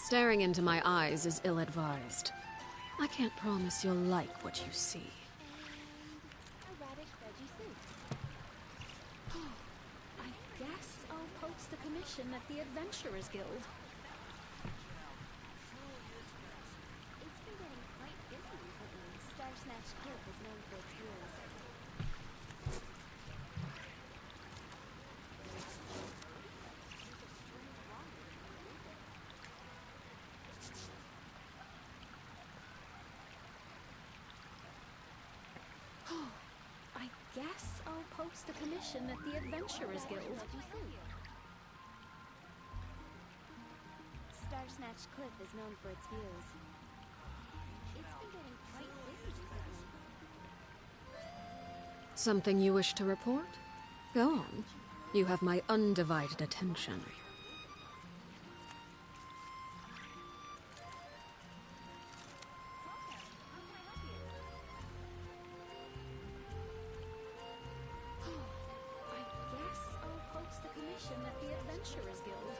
Staring into my eyes is ill-advised. I can't promise you'll like what you see. Erratic veggie soup. I guess I'll post a commission at the Adventurers Guild. It's been getting quite busy recently. Star Snatch Cliff is known for its heroes. I guess I'll post a commission at the Adventurers Guild. Star Snatch Cliff is known for its views. It's been getting quite busy recently. Something you wish to report? Go on. You have my undivided attention. I guess I'll post a commission at the Adventurers Guild.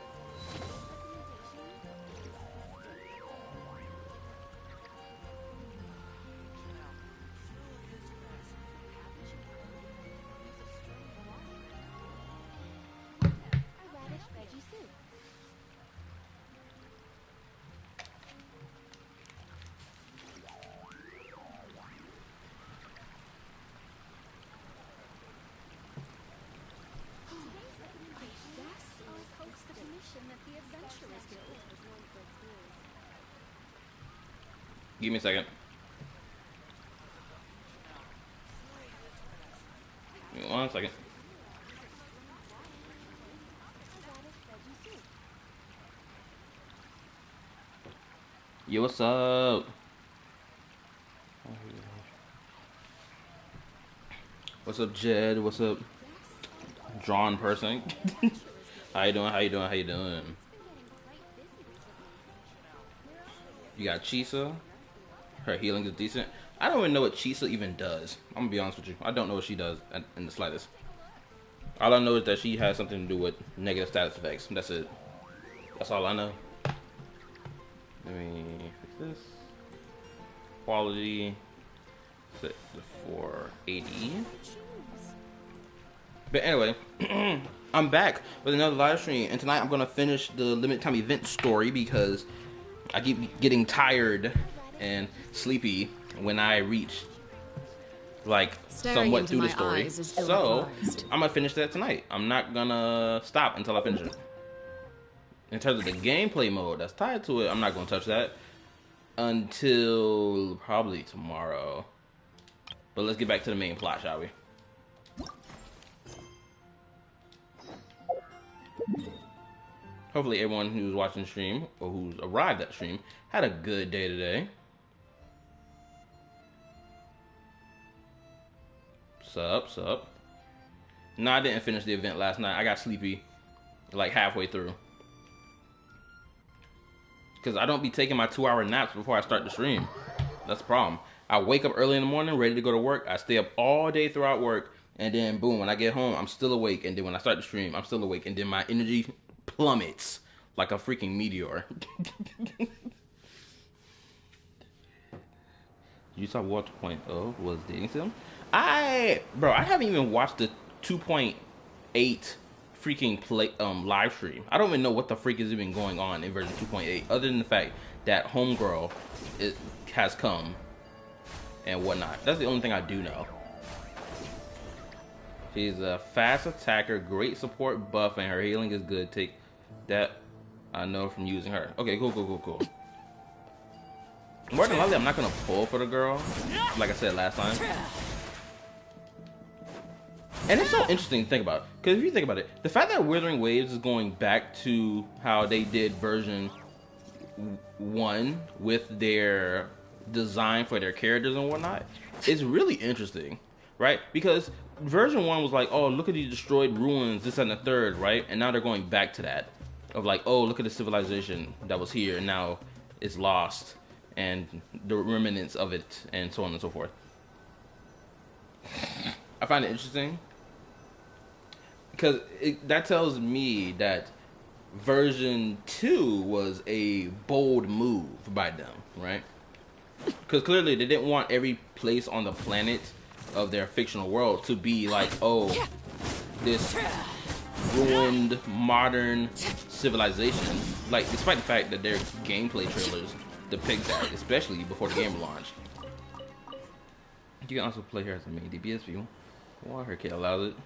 Erratic veggie soup. I guess I'll post the commission at the Adventurers Guild. Give me a second. Give me 1 second. Erratic veggie soup. Yo, what's up? What's up, Jed? What's up, drawn person? How you doing? How you doing? How you doing? You got Chisa. Her healing is decent. I don't even know what Chisa even does. I'm gonna be honest with you. I don't know what she does in the slightest. All I know is that she has something to do with negative status effects. That's it. That's all I know. Let me fix this. Quality. Set to 480. But anyway, I'm back with another live stream, and tonight I'm gonna finish the limited time event story because I keep getting tired and sleepy when I reach like Staring somewhat into through the my story. eyes is So ill-advised. I'm gonna finish that tonight. I'm not gonna stop until I finish it. In terms of the gameplay mode that's tied to it, I'm not gonna touch that until probably tomorrow. But let's get back to the main plot, shall we? Hopefully everyone who's watching the stream or who's arrived at the stream had a good day today. Sup. No, I didn't finish the event last night. I got sleepy like halfway through. Because I don't be taking my 2-hour naps before I start the stream. That's the problem. I wake up early in the morning, ready to go to work. I stay up all day throughout work. And then, boom, when I get home, I'm still awake. And then when I start the stream, I'm still awake. And then my energy plummets like a freaking meteor. You saw what 2.0 was dating sim? Bro, I haven't even watched the 2.8 freaking live stream. I don't even know what the freak is even going on in version 2.8, other than the fact that Homegirl has come and whatnot. That's the only thing I do know. She's a fast attacker, great support buff, and her healing is good. Take that I know from using her. Okay, cool. More than likely, I'm not gonna pull for the girl, like I said last time. And it's so interesting to think about, because if you think about it, the fact that Withering Waves is going back to how they did version 1 with their design for their characters and whatnot is really interesting, right? Because version 1 was like, oh, look at these destroyed ruins, this and the third, right? And now they're going back to that, of like, oh, look at the civilization that was here and now it's lost, and the remnants of it, and so on and so forth. I find it interesting because that tells me that version 2 was a bold move by them, right? Because clearly they didn't want every place on the planet of their fictional world to be like, oh, this ruined modern civilization. Like, despite the fact that their gameplay trailers depict that, especially before the game launched. You can also play her as a main DPS view. Why her kid allows it.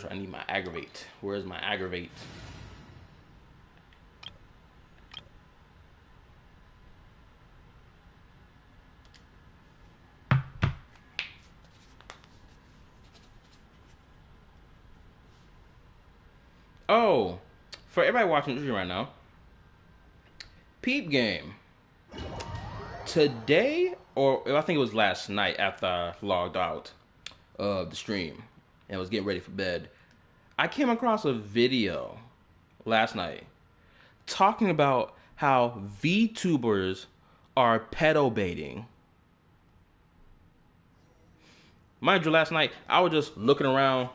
I need my aggravate. Where's my aggravate? Oh, for everybody watching this right now, Peep Game. Today, or I think it was last night after I logged out of the stream and was getting ready for bed, I came across a video last night talking about how VTubers are pedo baiting. Mind you, last night I was just looking around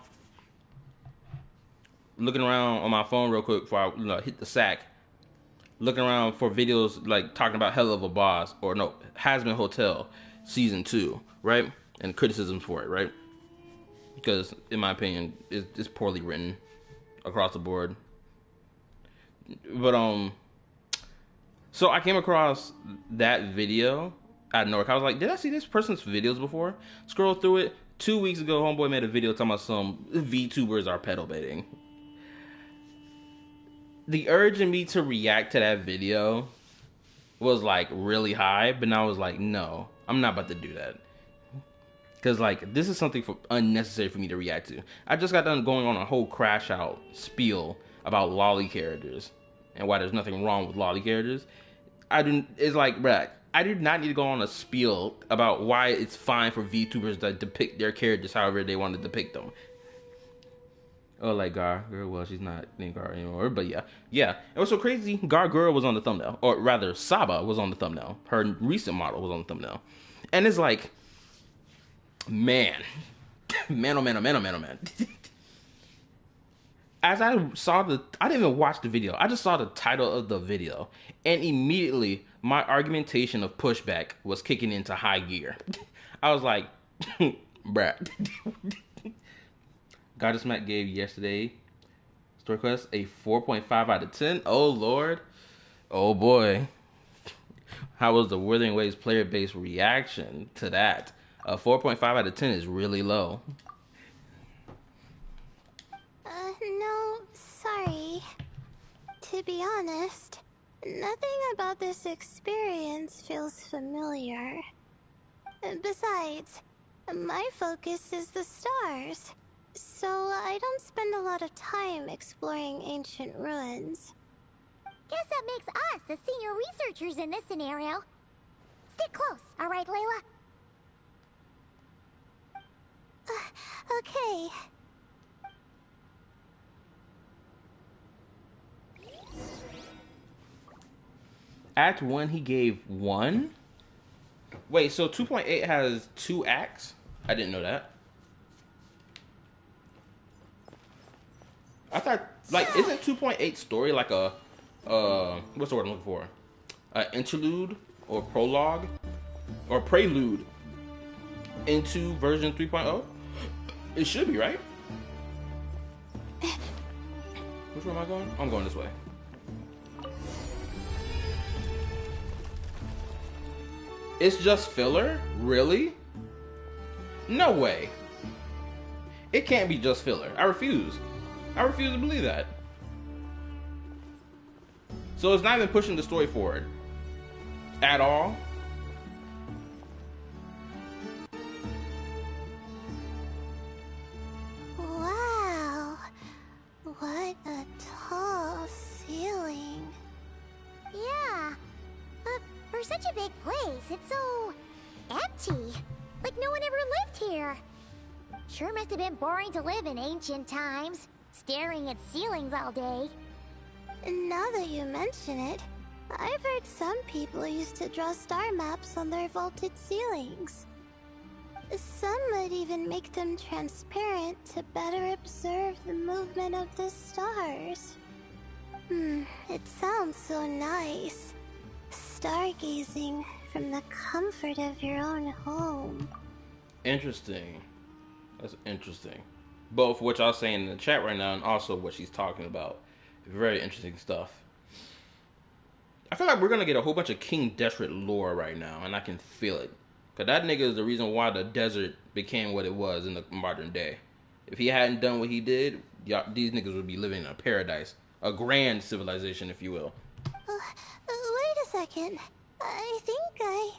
on my phone real quick before I hit the sack, looking around for videos like talking about Hell of a Boss, or no, Hazbin Hotel season 2, right? And criticisms for it, right? Because in my opinion, it's poorly written across the board. But so I came across that video out of nowhere. I was like, did I see this person's videos before? Scroll through it. 2 weeks ago, homeboy made a video talking about some VTubers are pedo baiting. The urge in me to react to that video was like really high, but now I was like, no, I'm not about to do that. Because like, this is something unnecessary for me to react to. I just got done going on a whole crash out spiel about lolly characters and why there's nothing wrong with lolly characters. It's like, bruh, I do not need to go on a spiel about why it's fine for VTubers to depict their characters however they want to depict them. Oh, like Gar Girl. Well, she's not named Gar anymore, but yeah. It was so crazy. Gar Girl was on the thumbnail, or rather, Saba was on the thumbnail. Her recent model was on the thumbnail, and it's like, man. As I didn't even watch the video. I just saw the title of the video, and immediately my argumentation of pushback was kicking into high gear. I was like, bruh. Goddess Mac gave yesterday Story Quest a 4.5 out of 10. Oh lord. Oh boy. How was the Wuthering Waves player base reaction to that? A 4.5 out of 10 is really low. No, sorry. To be honest, nothing about this experience feels familiar. Besides, my focus is the stars. So I don't spend a lot of time exploring ancient ruins. Guess that makes us the senior researchers in this scenario. Stick close, all right, Layla? Okay. Act 1, he gave 1? Wait, so 2.8 has 2 acts? I didn't know that. I thought, like, isn't 2.8 story like a, what's the word I'm looking for? An interlude or prologue or prelude into version 3.0? It should be, right? Which way am I going? I'm going this way. It's just filler? Really? No way. It can't be just filler. I refuse. I refuse to believe that. So it's not even pushing the story forward at all. Wow. What a tall ceiling. Yeah. For such a big place, it's so empty. Like no one ever lived here. Sure must have been boring to live in ancient times, staring at ceilings all day. Now that you mention it, I've heard some people used to draw star maps on their vaulted ceilings. Some would even make them transparent to better observe the movement of the stars. It sounds so nice. Stargazing from the comfort of your own home. Interesting. That's interesting. Both what y'all saying in the chat right now and also what she's talking about. Very interesting stuff. I feel like we're gonna get a whole bunch of King Desert lore right now, and I can feel it. Cause that nigga is the reason why the desert became what it was in the modern day. If he hadn't done what he did, these niggas would be living in a paradise. A grand civilization, if you will. Wait a second. I think I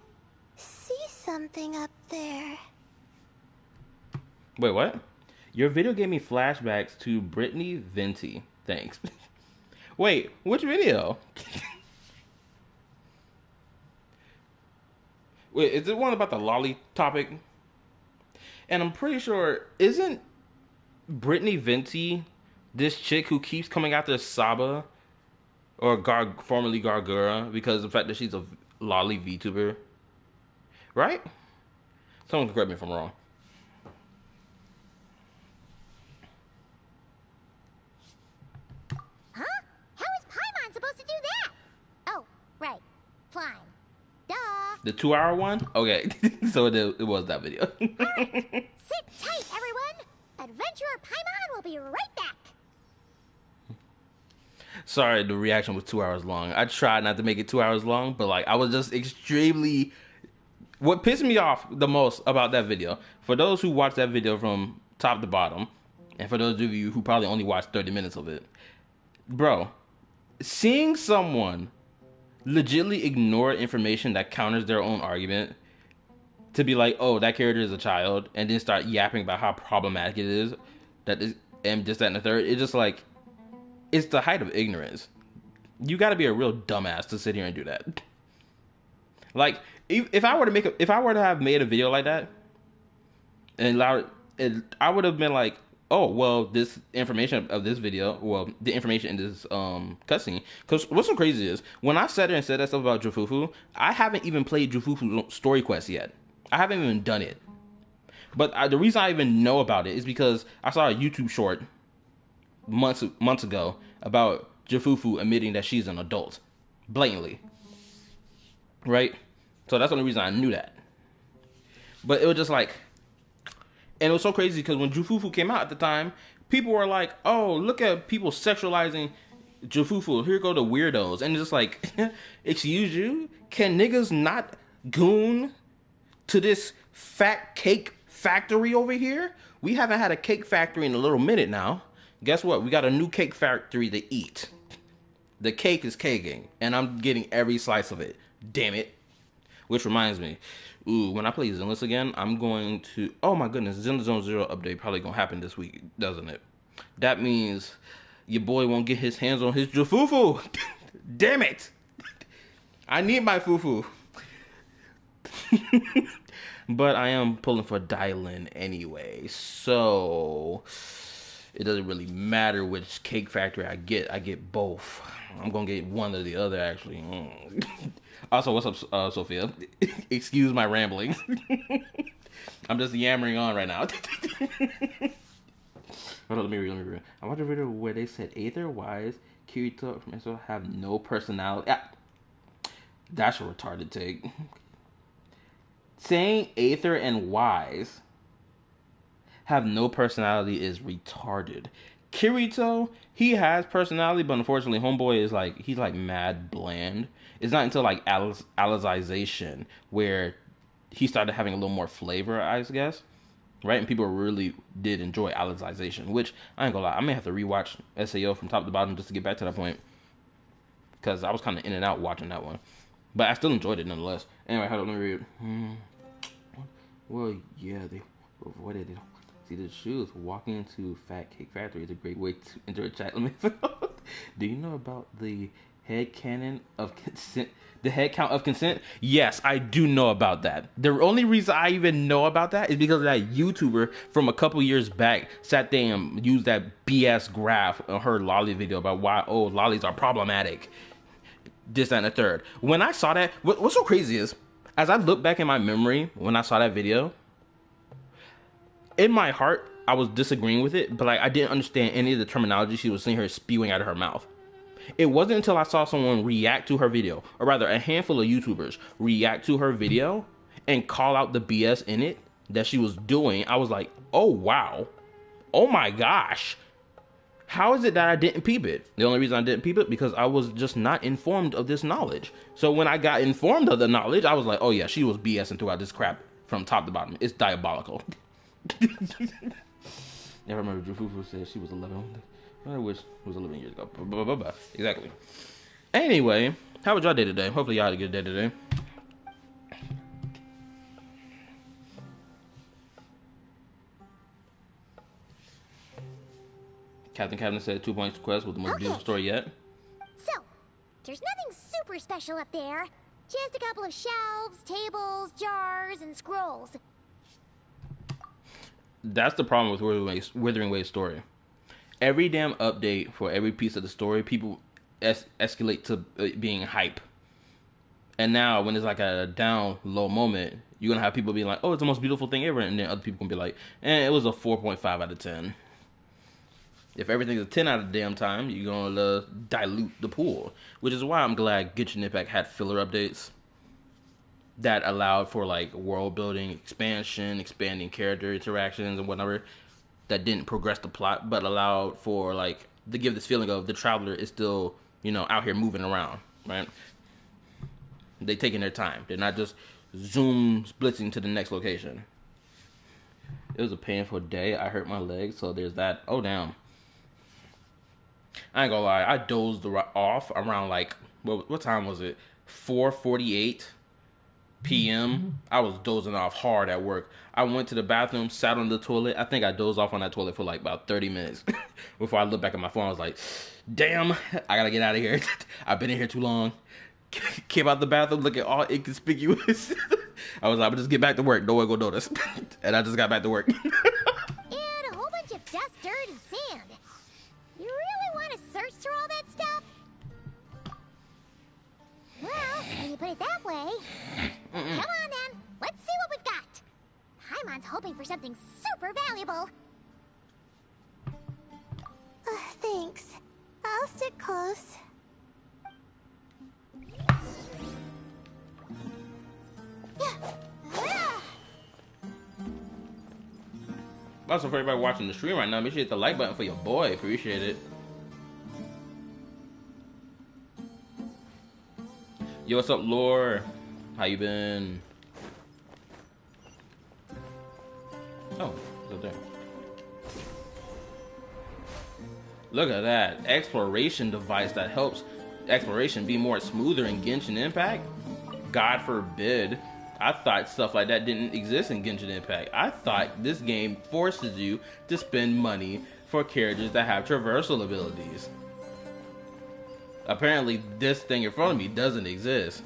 see something up there. Wait, what? Your video gave me flashbacks to Brittany Venti. Thanks. Wait, which video? Wait, is it one about the lolly topic? And I'm pretty sure, isn't Brittany Venti this chick who keeps coming after Saba or formerly Gargura because of the fact that she's a lolly VTuber? Right? Someone can correct me if I'm wrong. Huh? How is Paimon supposed to do that? Oh, right. Flying. Duh. The 2-hour one? Okay. So it was that video. Alright. Sit tight, everyone. Adventurer Paimon will be right back. Sorry, the reaction was 2 hours long. I tried not to make it 2 hours long, but like I was just extremely... What pissed me off the most about that video, for those who watched that video from top to bottom, and for those of you who probably only watched 30 minutes of it, bro, seeing someone legitimately ignore information that counters their own argument to be like, oh, that character is a child, and then start yapping about how problematic it is, and just that and the third, it's just like, it's the height of ignorance. You got to be a real dumbass to sit here and do that. Like, if I were to have made a video like that, and allowed it, I would have been like, oh, well, this information of this video, well, the information in this cutscene. Because what's so crazy is, when I sat there and said that stuff about Jufufu, I haven't even played Jufufu story quest yet. I haven't even done it. But the reason I even know about it is because I saw a YouTube short months ago about Jufufu admitting that she's an adult, blatantly, right? So that's the only reason I knew that. But it was just like, and it was so crazy because when Jufufu came out at the time, people were like, oh, look at people sexualizing Jufufu, here go the weirdos. And it's just like, excuse you, can niggas not goon to this fat cake factory over here? We haven't had a cake factory in a little minute now. Guess what? We got a new cake factory to eat. The cake is caking, and I'm getting every slice of it. Damn it. Which reminds me, when I play Zenless again, I'm going to... Oh my goodness, Zenless 0 update probably gonna happen this week, doesn't it? That means your boy won't get his hands on his Jufufu. Damn it. I need my fufu. But I am pulling for Dylan anyway, so... It doesn't really matter which cake factory I get both. I'm gonna get one or the other, actually. Also, what's up, Sophia? Excuse my rambling. I'm just yammering on right now. Hold on, let me read. I watched a video where they said Aether, Wise, Kirito, from SO have no personality. That's a retarded take. Saying Aether and Wise have no personality is retarded. Kirito, he has personality, but unfortunately, homeboy is like, he's like mad bland. It's not until like Alization where he started having a little more flavor, I guess. Right? And people really did enjoy Alization, which I ain't gonna lie, I may have to rewatch SAO from top to bottom just to get back to that point. Because I was kind of in and out watching that one. But I still enjoyed it nonetheless. Anyway, hold on, let me read. Well, yeah, what did they do? See the shoes. Walking into Fat Cake Factory is a great way to enter a chat. Let me. Do you know about the head canon of consent? The head count of consent? Yes, I do know about that. The only reason I even know about that is because that YouTuber from a couple years back sat there and used that BS graph on her lolly video about why lollies are problematic. this, that, and the third. When I saw that, what's so crazy is, as I look back in my memory when I saw that video, in my heart, I was disagreeing with it, but like I didn't understand any of the terminology she was seeing her spewing out of her mouth. It wasn't until I saw someone react to her video, or rather a handful of YouTubers react to her video and call out the BS in it that she was doing. I was like, oh wow, oh my gosh. How is it that I didn't peep it? The only reason I didn't peep it because I was just not informed of this knowledge. So when I got informed of the knowledge, I was like, oh yeah, she was BSing throughout this crap from top to bottom. It's diabolical. I remember Drew Fufu said she was 11. I wish it was 11 years ago. Exactly. Anyway, how was y'all day today? Hopefully y'all had a good day today. Captain Cabinet said 2 Points Quest was the most beautiful story yet. So, there's nothing super special up there. Just a couple of shelves, tables, jars, and scrolls. That's the problem with Withering Wave's story. Every damn update for every piece of the story, people escalate to being hype. And now, when it's like a down, low moment, you're going to have people being like, oh, it's the most beautiful thing ever. And then other people can be like, it was a 4.5 out of 10. If everything's a 10 out of the damn time, you're going to dilute the pool. Which is why I'm glad Genshin Impact had filler updates that allowed for like world building, expansion, expanding character interactions and whatever that didn't progress the plot, but allowed for like to give this feeling of the traveler is still, out here moving around, right? They taking their time. They're not just blitzing to the next location. It was a painful day. I hurt my leg, so there's that. Oh damn. I ain't gonna lie. I dozed off around like what time was it? 4:48 p.m. I was dozing off hard at work. I went to the bathroom, sat on the toilet. I think I dozed off on that toilet for like about 30 minutes before I looked back at my phone. I was like, damn, I gotta get out of here. I've been in here too long. Came out the bathroom looking all inconspicuous. I was like, I'm just get back to work. No one gonna notice. And I just got back to work. And a whole bunch of dust, dirt, and sand. You really want to search through all that stuff? Well, when you put it that way, come on then. Let's see what we've got. Paimon's hoping for something super valuable. Thanks. I'll stick close. Also, for everybody watching the stream right now, make sure you hit the like button for your boy. Appreciate it. Yo, what's up, Lore? How you been? Oh, it's up there. Look at that. Exploration device that helps exploration be more smoother in Genshin Impact? God forbid. I thought stuff like that didn't exist in Genshin Impact. I thought this game forces you to spend money for characters that have traversal abilities. Apparently, this thing in front of me doesn't exist.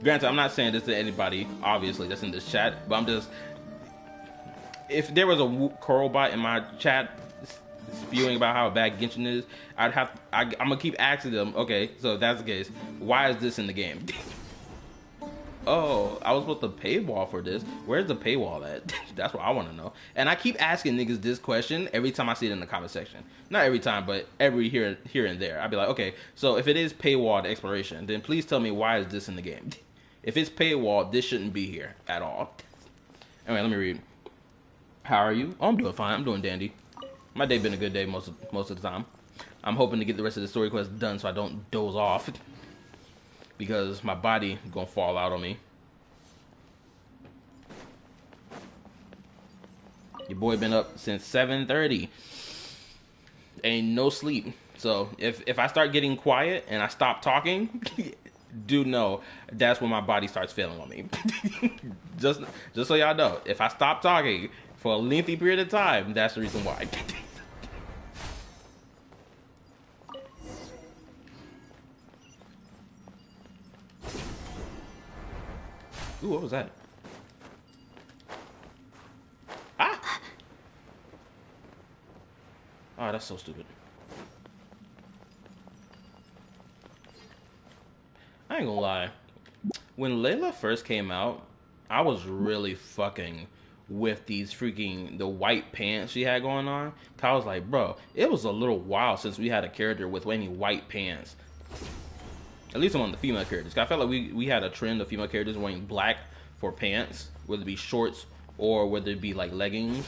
Granted, I'm not saying this to anybody, obviously, that's in this chat, but I'm just... If there was a Coral bot in my chat spewing about how bad Genshin is, I'm gonna keep asking them, okay, so if that's the case, why is this in the game? Oh, I was supposed to paywall for this. Where's the paywall at? That's what I want to know. And I keep asking niggas this question every time I see it in the comment section. Not every time, but every here and there. I'd be like, okay, so if it is paywalled exploration, then please tell me why is this in the game? If it's paywalled, this shouldn't be here at all. Anyway, let me read. How are you? Oh, I'm doing fine. I'm doing dandy. My day been a good day most of the time. I'm hoping to get the rest of the story quest done so I don't doze off. Because my body gonna fall out on me. Your boy been up since 7:30. Ain't no sleep. So if I start getting quiet and I stop talking, do know that's when my body starts failing on me. just so y'all know, if I stop talking for a lengthy period of time, that's the reason why. Ooh, what was that? Ah! Oh, that's so stupid. ain't gonna lie. When Layla first came out, I was really fucking with these freaking the white pants she had going on. 'Cause I was like, bro, it was a little while since we had a character with any white pants. At least among the female characters. 'Cause I felt like we had a trend of female characters wearing black for pants, whether it be shorts or whether it be like leggings.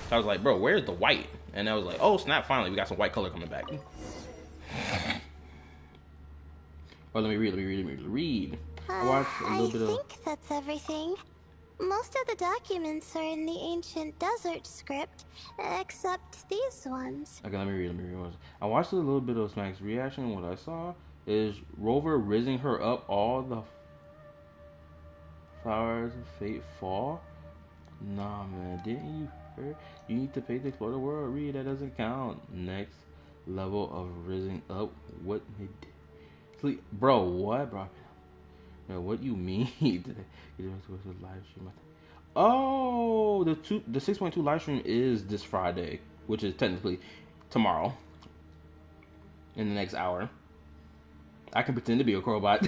So I was like, bro, where's the white? And I was like, oh snap, finally we got some white color coming back. Oh, let me read. I think that's everything. Most of the documents are in the ancient desert script, except these ones. Okay, let me read. I watched a little bit of Smack's reaction. What I saw is Rover raising her up all the flowers of fate fall. Nah, man, didn't you hear? You need to pay to explore the world. Read, that doesn't count. Next level of raising up. What? Sleep, bro. What, bro? Now, what you mean? Live stream. Oh, the 6.2 live stream is this Friday, which is technically tomorrow. In the next hour, I can pretend to be a crowbot.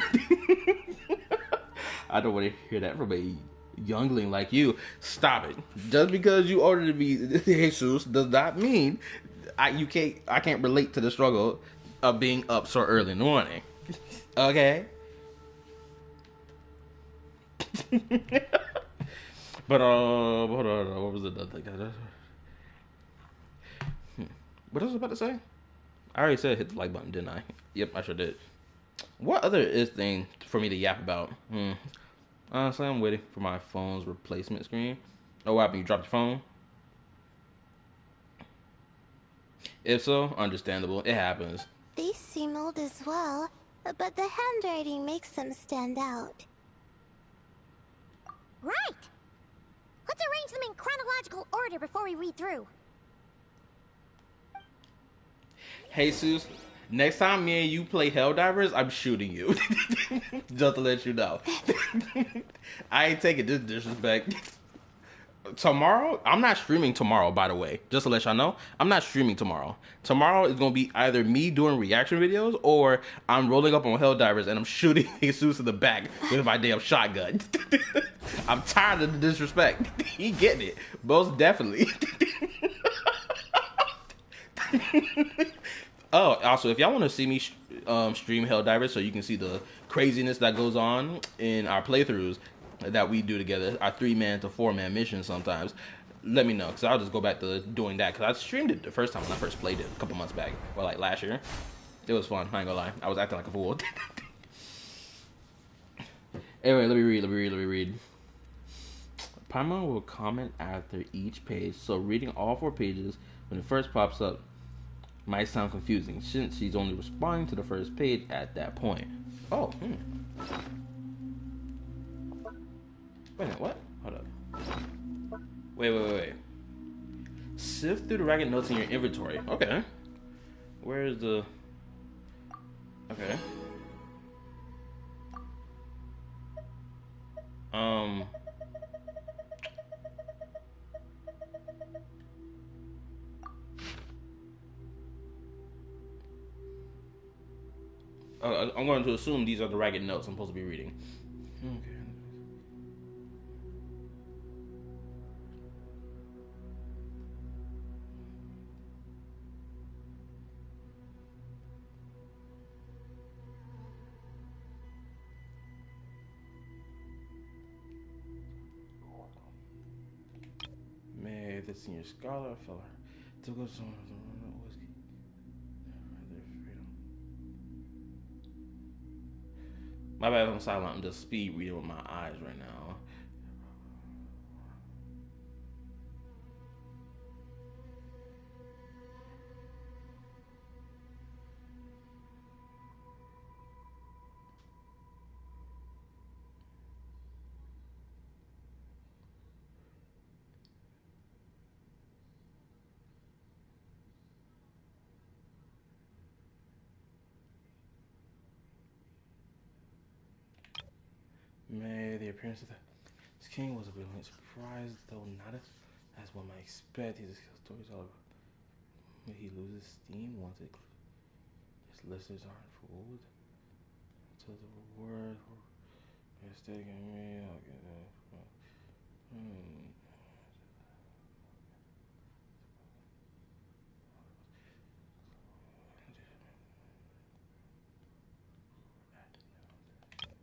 I don't want to hear that from a youngling like you. Stop it. Just because you ordered to be Jesus does not mean I can't relate to the struggle of being up so early in the morning. Okay. But hold on, what was the other thing? What was I about to say? I already said hit the like button, didn't I? Yep, I sure did. What other is thing for me to yap about? Honestly, I'm waiting for my phone's replacement screen. Oh, what happened? You dropped your phone? If so, understandable. It happens. These seem old as well, but the handwriting makes them stand out. Right! Let's arrange them in chronological order before we read through. Jesus, next time me and you play Helldivers, I'm shooting you. Just to let you know. I ain't taking this disrespect. Tomorrow, I'm not streaming tomorrow, by the way. Just to let y'all know, I'm not streaming tomorrow. Tomorrow is going to be either me doing reaction videos or I'm rolling up on Helldivers and I'm shooting Jesus in the back with my damn shotgun. I'm tired of the disrespect. He getting it. Most definitely. Oh, also, if y'all want to see me stream Helldivers so you can see the craziness that goes on in our playthroughs that we do together, our 3-man to 4-man missions sometimes, let me know, because I'll just go back to doing that, because I streamed it the first time when I first played it a couple months back, or like last year. It was fun, I ain't gonna lie. I was acting like a fool. Anyway, let me read. Paimon will comment after each page, so reading all 4 pages when it first pops up might sound confusing, since she's only responding to the first page at that point. Oh, Wait a minute, what? Hold up. Wait. Sift through the ragged notes in your inventory. Okay. Where's the... Okay. I'm going to assume these are the ragged notes I'm supposed to be reading. Okay. May the senior scholar fell to go some whiskey. Their freedom. My bad if I'm silent. I'm just speed reading with my eyes right now. May the appearance of the king was a brilliant surprise, though not as one might expect. His stories all about. May he loses steam once his listeners aren't fooled. To the word. Mistaken me.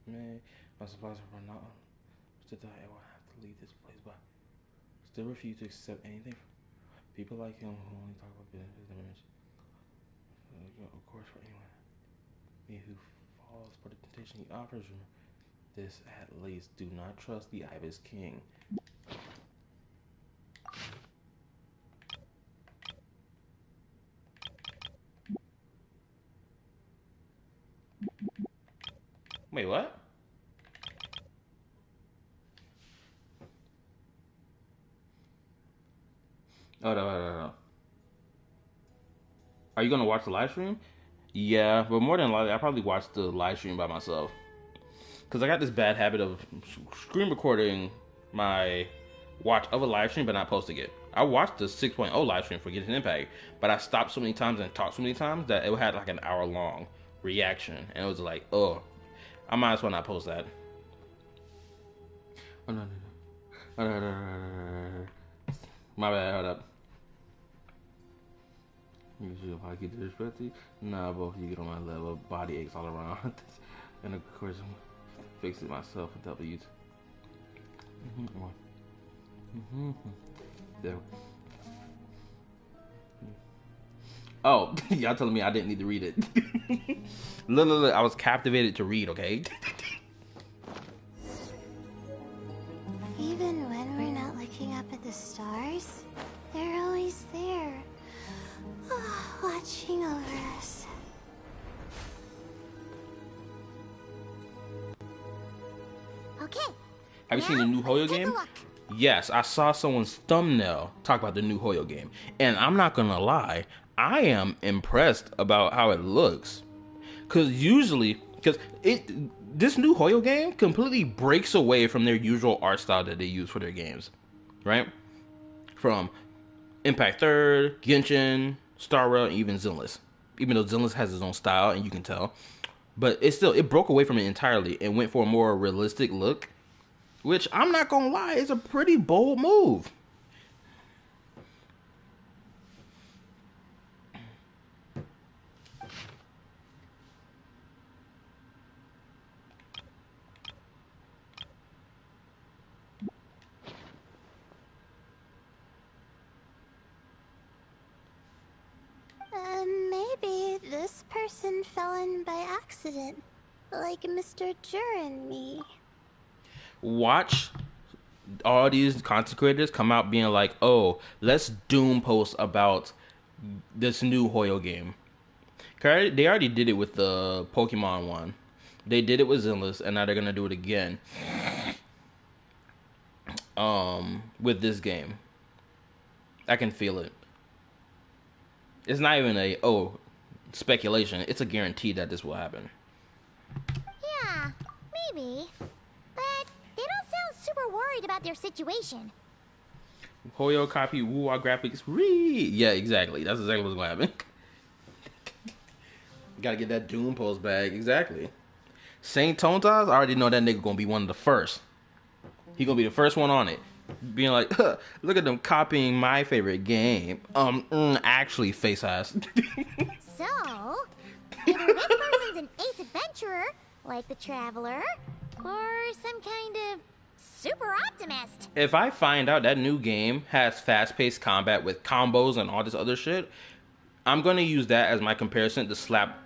Man, my supplies are run out. To die, I will have to leave this place, but still refuse to accept anything from people like him who only talk about business. Of course, for anyone me who falls for the temptation he offers, this at least do not trust the Ibis King. Wait, what? Oh, no. Are you gonna watch the live stream? Yeah, but more than likely, I probably watch the live stream by myself. Because I got this bad habit of screen recording my watch of a live stream, but not posting it. I watched the 6.0 live stream for Genshin Impact, but I stopped so many times and talked so many times that it had like an hour-long reaction. And it was like, oh, I might as well not post that. Oh, no. My bad, hold up. If I get disrespected, nah, both of you get on my level. Body aches all around. And of course, I'm fixing myself with W's. There. Oh, y'all telling me I didn't need to read it. Look, I was captivated to read, okay? Even when we're not looking up at the stars, they're always there, watching over us. Okay. Have you seen the new Hoyo game? Yes, I saw someone's thumbnail talk about the new Hoyo game. And I'm not gonna lie, I am impressed about how it looks. Because this new Hoyo game completely breaks away from their usual art style that they use for their games. Right? From Impact 3rd, Genshin, Star Rail, and even Zenless. Even though Zenless has its own style, and you can tell. But it broke away from it entirely and went for a more realistic look. Which, I'm not gonna lie, is a pretty bold move. Maybe this person fell in by accident, like Mr. Jur and me. Watch all these content creators come out being like, oh, let's doom post about this new Hoyo game. They already did it with the Pokemon one. They did it with Zenless, and now they're gonna do it again with this game. I can feel it. It's not even a speculation. It's a guarantee that this will happen. Yeah, maybe. But they don't sound super worried about their situation. Hoyo copy Wuwa graphics. Yeah, exactly. That's exactly what's gonna happen. Gotta get that Doom post back. Exactly. Saint Tontas, I already know that nigga gonna be one of the first. He gonna be the first one on it. Being like, look at them copying my favorite game. Actually, face ass. So, either this person's an ace adventurer, like the Traveler, or some kind of super optimist. If I find out that new game has fast-paced combat with combos and all this other shit, I'm gonna use that as my comparison to slap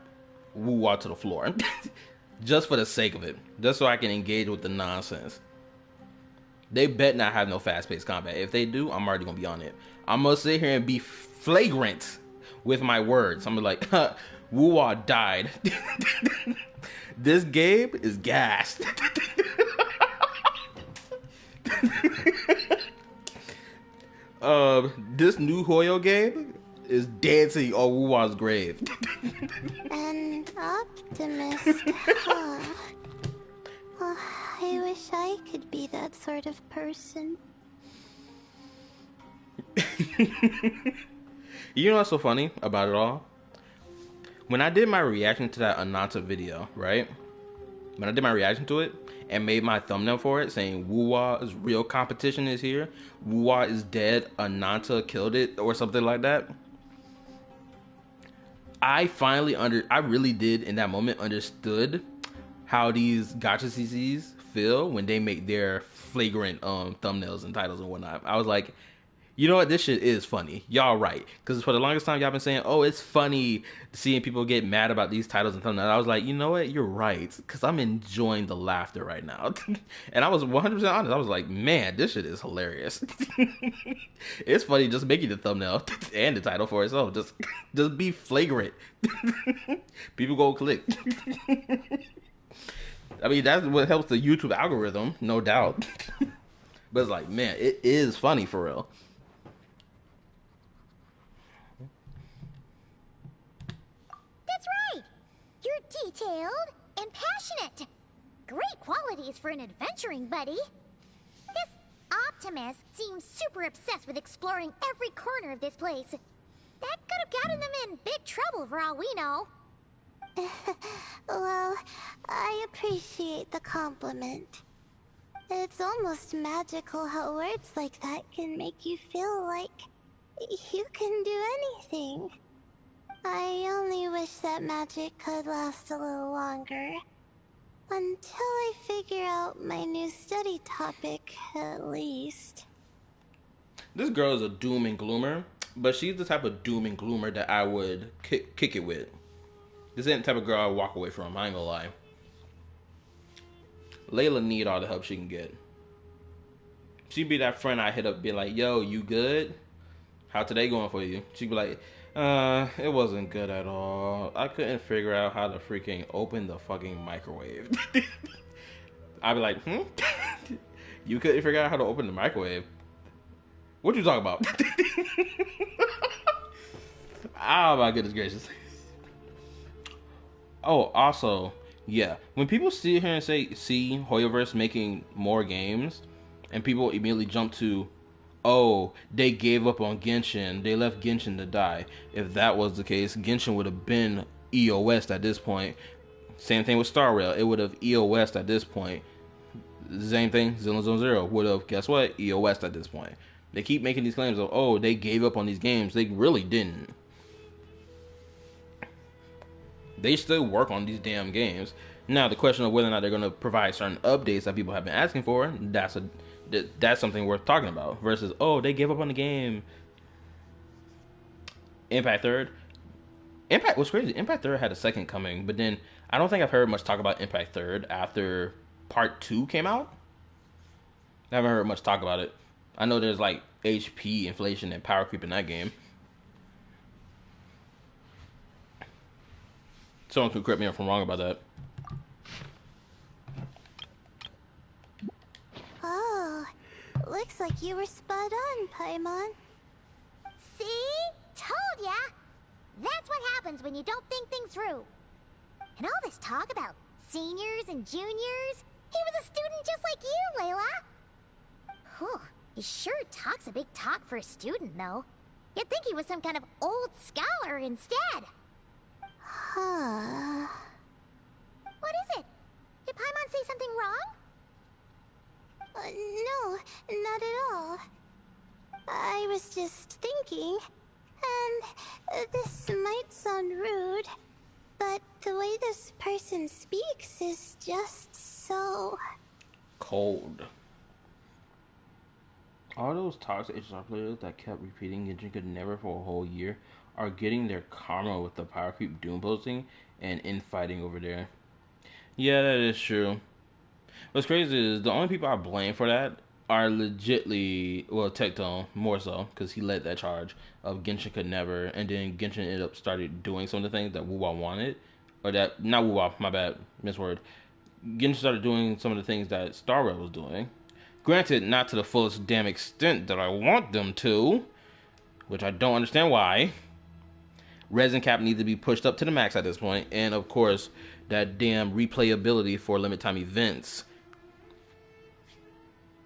Wuwa to the floor. Just for the sake of it. Just so I can engage with the nonsense. They bet not have no fast-paced combat. If they do, I'm already gonna be on it. I'm gonna sit here and be flagrant with my words. I'm gonna be like, Wuwa died. This game is gassed. This new Hoyo game is dancing on Wuwa's grave. An optimist, huh? Oh, I wish I could be that sort of person. You know what's so funny about it all? When I did my reaction to that Ananta video, right? when I did my reaction to it and made my thumbnail for it saying Wuwa's real competition is here, Wuwa is dead, Ananta killed it, or something like that, I really did in that moment understood how these gacha CCs feel when they make their flagrant thumbnails and titles and whatnot. I was like, you know what, this shit is funny. Y'all right. Because for the longest time, y'all been saying, oh, it's funny seeing people get mad about these titles and thumbnails. I was like, you know what, you're right. Because I'm enjoying the laughter right now. And I was 100% honest. I was like, man, this shit is hilarious. It's funny just making the thumbnail and the title for itself. Just be flagrant. People go click. I mean, that's what helps the YouTube algorithm, no doubt. But it's like, man, it is funny for real. That's right! You're detailed and passionate. Great qualities for an adventuring buddy. This Optimus seems super obsessed with exploring every corner of this place. That could have gotten them in big trouble for all we know. Well, I appreciate the compliment. It's almost magical how words like that can make you feel like you can do anything. I only wish that magic could last a little longer. Until I figure out my new study topic, at least. This girl is a doom and gloomer, but she's the type of doom and gloomer that I would kick it with. This ain't the type of girl I would walk away from, I ain't gonna lie. Layla need all the help she can get. She'd be that friend I hit up, be like, yo, you good? How today going for you? She'd be like, it wasn't good at all. I couldn't figure out how to freaking open the fucking microwave. I'd be like, You couldn't figure out how to open the microwave? What you talking about? Oh my goodness gracious. Oh, also, yeah, when people sit here and see Hoyoverse making more games, and people immediately jump to, oh, they gave up on Genshin, they left Genshin to die. If that was the case, Genshin would have been EOS at this point. Same thing with Star Rail, it would have EOS at this point. Same thing, Zero Zone Zero would have, guess what, EOS at this point. They keep making these claims of, oh, they gave up on these games. They really didn't. They still work on these damn games. Now, the question of whether or not they're going to provide certain updates that people have been asking for, that's something worth talking about. Versus, oh, they gave up on the game. Impact Third. Impact was crazy. Impact Third had a second coming, but then I don't think I've heard much talk about Impact Third after Part 2 came out. I haven't heard much talk about it. I know there's like HP inflation and power creep in that game. Someone could correct me if I'm wrong about that. Oh, looks like you were spot on, Paimon. See? Told ya! That's what happens when you don't think things through. And all this talk about seniors and juniors, he was a student just like you, Layla. Whew, he sure talks a big talk for a student, though. You'd think he was some kind of old scholar instead. Huh. What is it? Did Paimon say something wrong? No, not at all. I was just thinking, and this might sound rude, but the way this person speaks is just so... cold. All those toxic HR players that kept repeating Genshin could never for a whole year are getting their karma with the power creep doom posting and infighting over there. Yeah, that is true. What's crazy is the only people I blame for that are legitly, well, Tectone more so, because he led that charge of Genshin could never, and then Genshin ended up started doing some of the things that Wuwa wanted, or that, not Wuwa, my bad, misword. Genshin started doing some of the things that Star Rail was doing. Granted, not to the fullest damn extent that I want them to, which I don't understand why. Resin cap needs to be pushed up to the max at this point, and of course, that damn replayability for limit time events.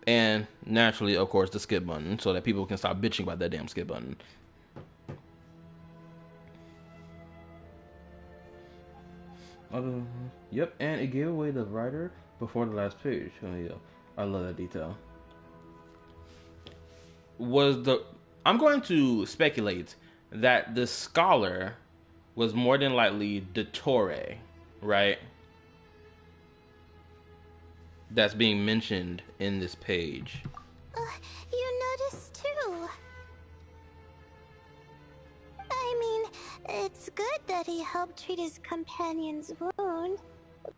And naturally, of course, the skip button, so that people can stop bitching about that damn skip button. Yep, and it gave away the writer before the last page. Oh yeah, I love that detail. I'm going to speculate that the scholar was more than likely Dottore, right? That's being mentioned in this page. You noticed too. I mean, it's good that he helped treat his companion's wound,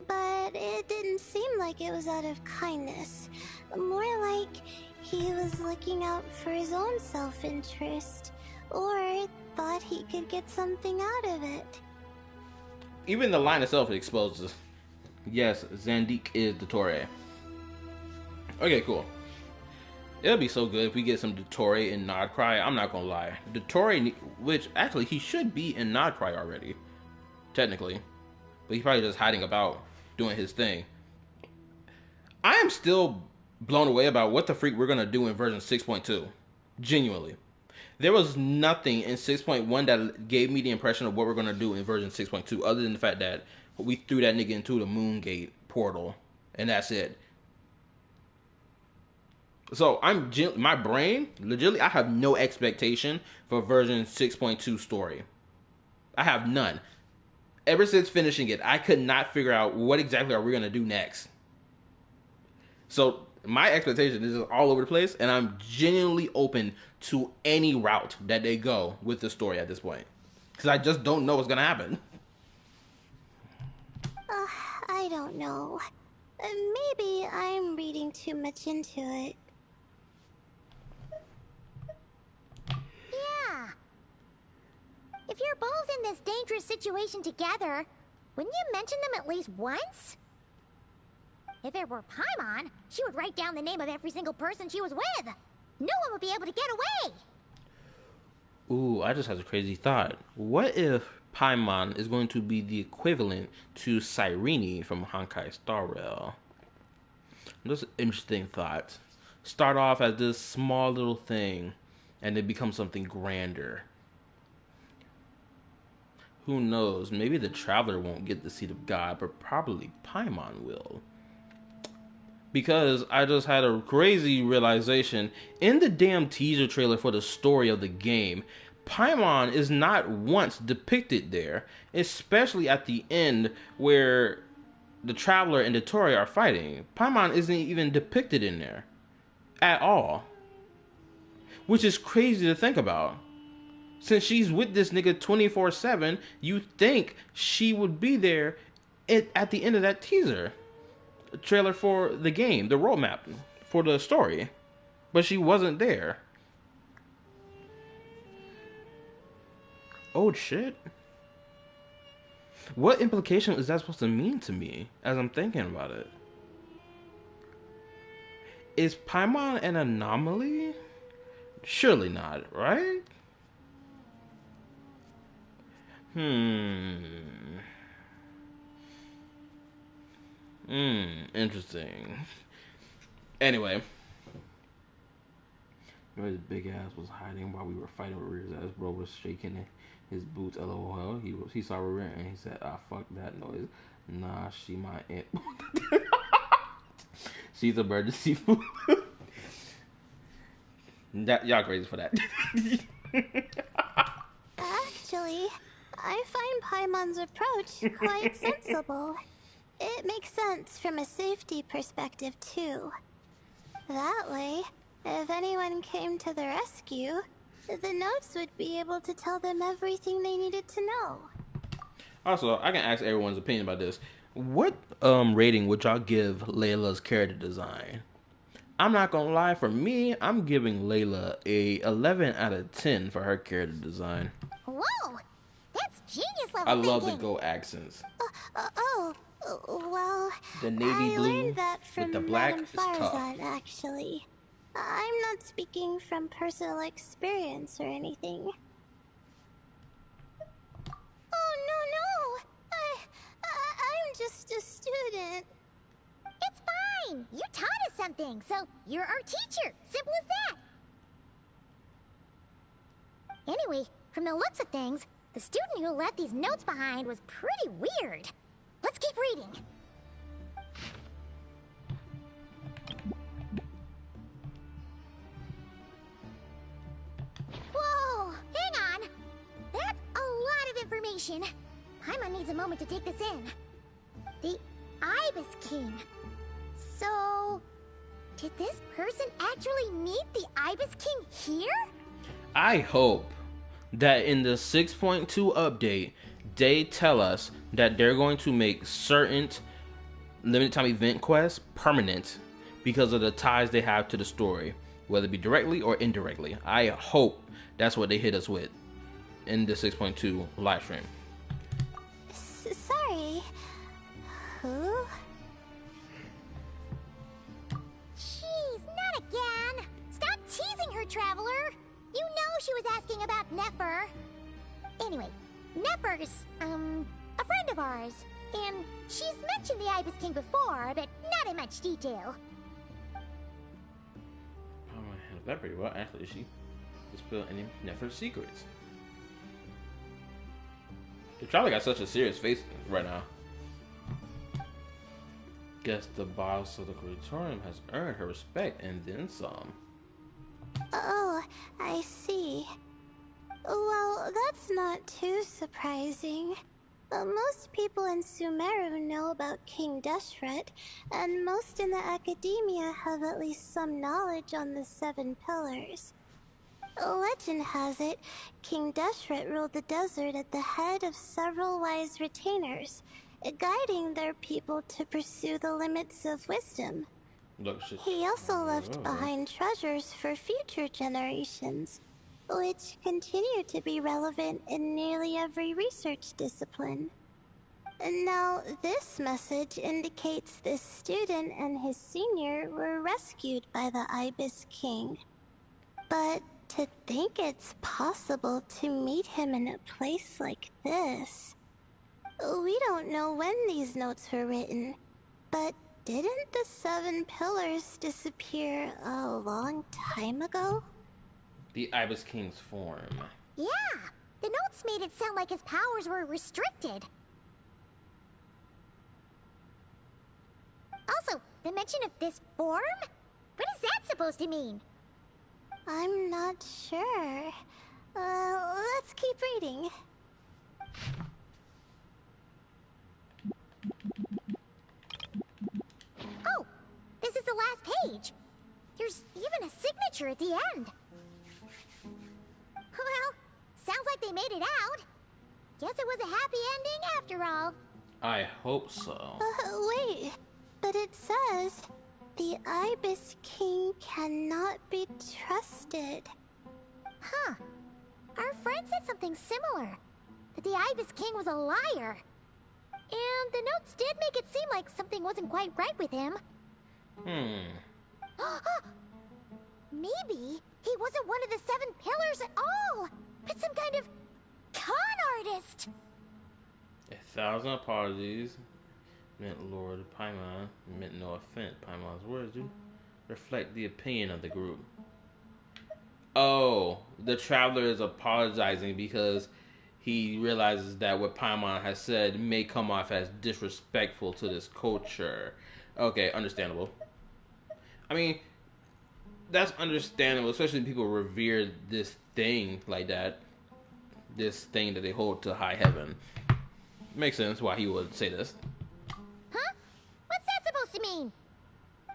but it didn't seem like it was out of kindness. More like he was looking out for his own self-interest, or thought he could get something out of it. Even the line itself exposes. Yes, Zandik is Dottore. Okay, cool. It'll be so good if we get some Dottore in NODKRAI. I'm not gonna lie. Dottore, which actually he should be in NODKRAI already, technically, but he's probably just hiding about doing his thing. I am still blown away about what the freak we're gonna do in version 6.2. Genuinely. There was nothing in 6.1 that gave me the impression of what we're gonna do in version 6.2, other than the fact that we threw that nigga into the Moongate portal, and that's it. So my brain, legitimately, I have no expectation for version 6.2 story. I have none. Ever since finishing it, I could not figure out what exactly are we gonna do next. So my expectation is all over the place, and I'm genuinely open to any route that they go with the story at this point, because I just don't know what's gonna happen. I don't know. Maybe I'm reading too much into it. Yeah. If you're both in this dangerous situation together, wouldn't you mention them at least once? If it were Paimon, she would write down the name of every single person she was with. No one would be able to get away. Ooh, I just had a crazy thought. What if Paimon is going to be the equivalent to Cyrene from Honkai Star Rail? Just an interesting thought. Start off as this small little thing, and it becomes something grander. Who knows? Maybe the Traveler won't get the Seat of God, but probably Paimon will. Because I just had a crazy realization. In the damn teaser trailer for the story of the game, Paimon is not once depicted there, especially at the end where the Traveler and Dottore are fighting. Paimon isn't even depicted in there at all, which is crazy to think about. Since she's with this nigga 24/7, you think she would be there at the end of that teaser trailer for the game, the roadmap for the story, but she wasn't there. Oh shit. What implication is that supposed to mean to me as I'm thinking about it? Is Paimon an anomaly? Surely not, right? Interesting. Anyway. Where his big ass was hiding while we were fighting with Rear's ass. Bro was shaking his boots, lol. He saw Rear and he said, ah, fuck that noise. Nah, she my aunt. She's emergency food. Y'all crazy for that. Actually, I find Paimon's approach quite sensible. It makes sense from a safety perspective, too. That way, if anyone came to the rescue, the notes would be able to tell them everything they needed to know. Also, I can ask everyone's opinion about this. What rating would y'all give Layla's character design? I'm not gonna lie, for me, I'm giving Layla a 11 out of 10 for her character design. Whoa! That's genius level I love the thinking. Go accents. Well, The navy I blue learned that from with the black Madame is tough. Farzad, actually. I'm not speaking from personal experience or anything. Oh, no! I'm just a student. It's fine. You taught us something, so you're our teacher. Simple as that. Anyway, from the looks of things, the student who left these notes behind was pretty weird. Let's keep reading. Whoa, hang on. That's a lot of information. Paimon needs a moment to take this in. The Ibis King. So, did this person actually meet the Ibis King here? I hope that in the 6.2 update, they tell us that they're going to make certain limited time event quests permanent because of the ties they have to the story, whether it be directly or indirectly. I hope that's what they hit us with in the 6.2 live stream. Sorry. Who? Jeez, not again. Stop teasing her, Traveler. You know she was asking about Nefer. Anyway, Nefer's, a friend of ours. And she's mentioned the Ibis King before, but not in much detail. Paimon handled that pretty well. Actually, she spilled any Nefer's secrets. The Traveler got such a serious face right now. Guess the boss of the Curatorium has earned her respect and then some. Oh, I see. Well, that's not too surprising. Most people in Sumeru know about King Deshret, and most in the academia have at least some knowledge on the 7 pillars. Legend has it, King Deshret ruled the desert at the head of several wise retainers, guiding their people to pursue the limits of wisdom. Look, shit. He also left behind treasures for future generations, which continue to be relevant in nearly every research discipline. Now, this message indicates this student and his senior were rescued by the Ibis King. But to think it's possible to meet him in a place like this... We don't know when these notes were written, but didn't the 7 pillars disappear a long time ago? The Ibis King's form. Yeah, the notes made it sound like his powers were restricted. Also, the mention of this form? What is that supposed to mean? I'm not sure. Let's keep reading. Oh, this is the last page. There's even a signature at the end. Well, sounds like they made it out. Guess it was a happy ending after all. I hope so. Wait, but it says, the Ibis King cannot be trusted. Huh. Our friend said something similar. That the Ibis King was a liar. And the notes did make it seem like something wasn't quite right with him. Maybe he wasn't one of the 7 pillars at all, but some kind of con artist. 1,000 apologies. Meant Lord Paimon. Meant no offense. Paimon's words do reflect the opinion of the group. Oh, the Traveler is apologizing because he realizes that what Paimon has said may come off as disrespectful to this culture. Okay, understandable. I mean, that's understandable, especially when people revere this thing like that. This thing that they hold to high heaven. Makes sense why he would say this. Huh? What's that supposed to mean?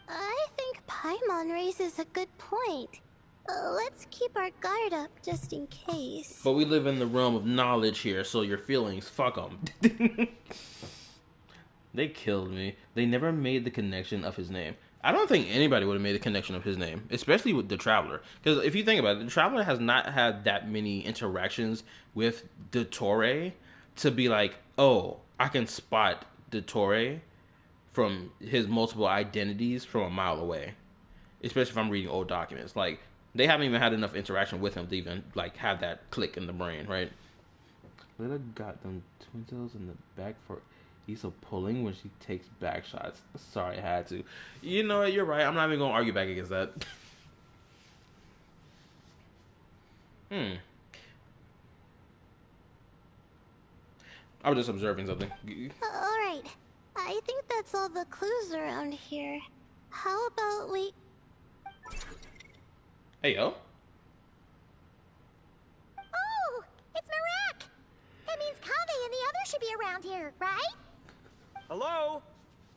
I think Paimon raises a good point. Let's keep our guard up just in case. But we live in the realm of knowledge here, so your feelings, fuck them. They killed me. They never made the connection of his name. I don't think anybody would have made the connection of his name, especially with the Traveler. Because if you think about it, the Traveler has not had that many interactions with DOTKRAI to be like, oh, I can spot DOTKRAI from his multiple identities from a mile away. Especially if I'm reading old documents. Like, they haven't even had enough interaction with him to even, like, have that click in the brain, right? Lila got them twin tails in the back for Issa pulling when she takes back shots. Sorry, I had to. You know what? You're right. I'm not even going to argue back against that. I was just observing something. Alright, that's all the clues around here. How about we... Hey, yo. Oh, it's Marek! That means Kage and the others should be around here, right? Hello?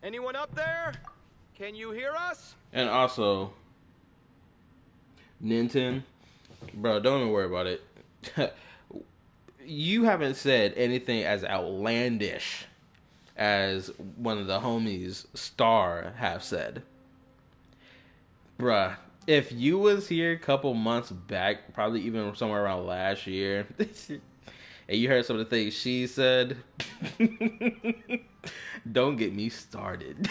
Anyone up there? Can you hear us? And also, Ninten, bro, don't even worry about it. You haven't said anything as outlandish as one of the homies, Star, have said. Bruh, if you was here a couple months back, probably even somewhere around last year, and you heard some of the things she said, don't get me started.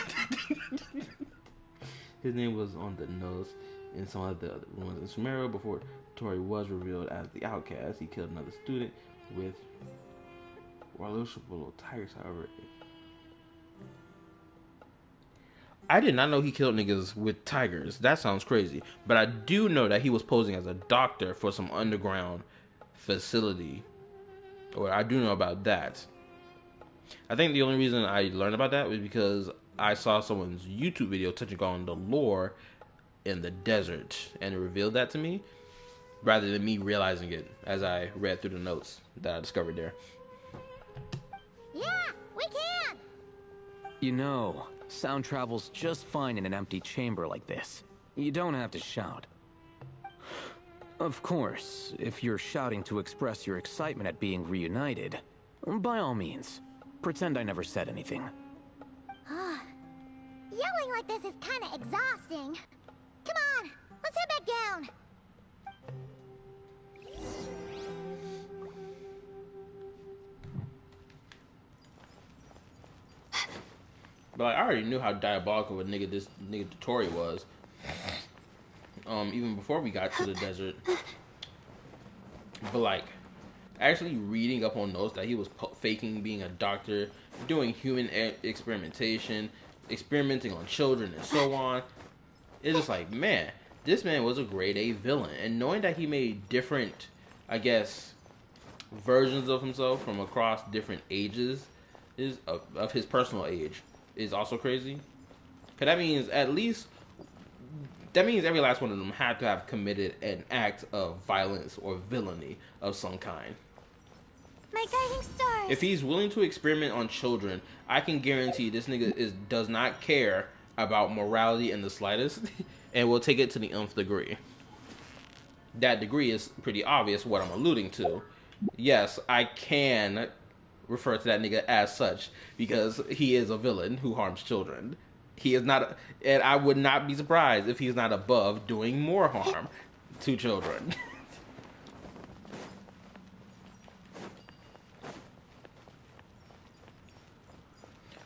His name was on the nose in some of the other ones in Sumeru before Tori was revealed as the outcast. He killed another student with Warloshable tigers, however. I did not know he killed niggas with tigers. That sounds crazy. But I do know that he was posing as a doctor for some underground facility. Or I do know about that. I think the only reason I learned about that was because I saw someone's YouTube video touching on the lore in the desert. And it revealed that to me, rather than me realizing it as I read through the notes that I discovered there. Yeah, we can! You know, sound travels just fine in an empty chamber like this. You don't have to shout. Of course, if you're shouting to express your excitement at being reunited, by all means, pretend I never said anything. Yelling like this is kinda exhausting. Come on, let's head back down. But like, I already knew how diabolical of a nigga this nigga Tori was. Even before we got to the desert. But like, actually reading up on notes that he was faking being a doctor, doing human experimentation, experimenting on children and so on. It's just like, man, this man was a grade A villain. And knowing that he made different, I guess, versions of himself from across different ages is of his personal age is also crazy. Because that means every last one of them had to have committed an act of violence or villainy of some kind. My guiding stars! If he's willing to experiment on children, I can guarantee this nigga does not care about morality in the slightest and will take it to the nth degree. That degree is pretty obvious what I'm alluding to. Yes, I can refer to that nigga as such because he is a villain who harms children. He is not, and I would not be surprised if he's not above doing more harm to children.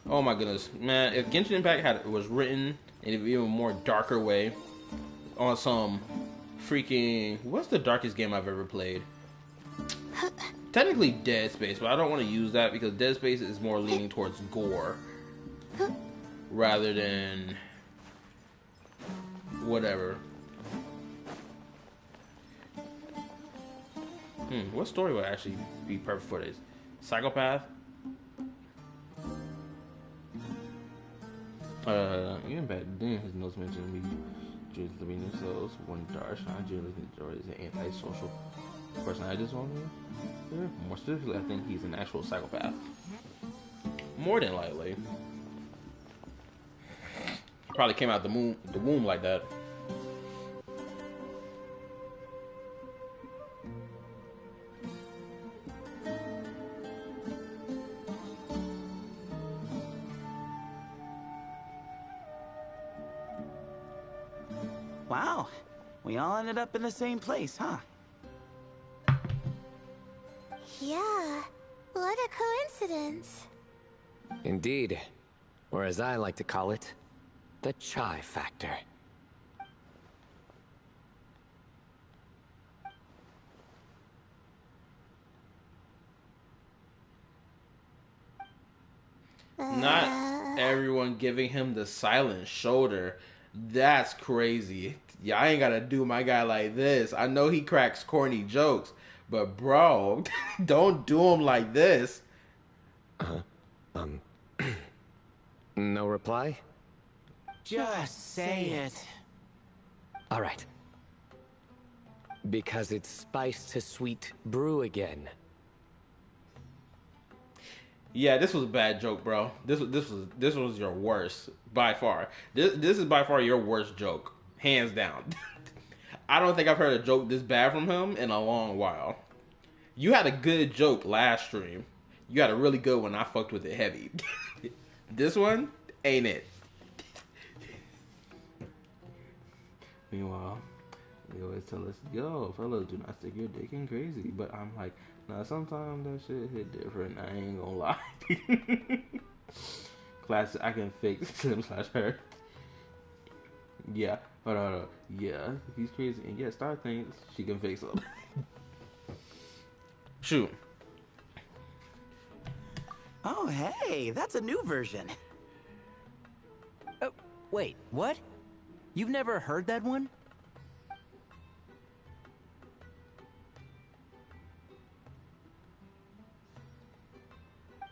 Oh my goodness, man! If Genshin Impact was written in an even more darker way, on some freaking, what's the darkest game I've ever played? Technically Dead Space, but I don't want to use that because Dead Space is more leaning towards gore rather than whatever. What story would actually be perfect for this? Psychopath? Even back then, his notes mentioned me choose to be themselves. One dark, generally enjoys an antisocial personality disorder. More specifically, I think he's an actual psychopath. More than likely. Probably came out the womb like that. Wow, we all ended up in the same place, huh? Yeah, what a coincidence. Indeed. Or as I like to call it, the chai factor. Not everyone giving him the silent shoulder. That's crazy. Yeah, I ain't gotta do my guy like this. I know he cracks corny jokes, but bro, don't do him like this. No reply? Just say it. All right. Because it's spice to sweet brew again. Yeah, this was a bad joke, bro. This was your worst by far. This is by far your worst joke, hands down. I don't think I've heard a joke this bad from him in a long while. You had a good joke last stream. You had a really good one. I fucked with it heavy. This one ain't it. Meanwhile, they always tell us, yo, fellas, do not stick your dick in crazy. But I'm like, nah, sometimes that shit hit different. I ain't gonna lie. Classic, I can fake him/her. Yeah, hold on. Yeah, he's crazy. And yeah, Star thinks she can fix him. Shoot. Oh, hey, that's a new version. Oh, wait, what? You've never heard that one?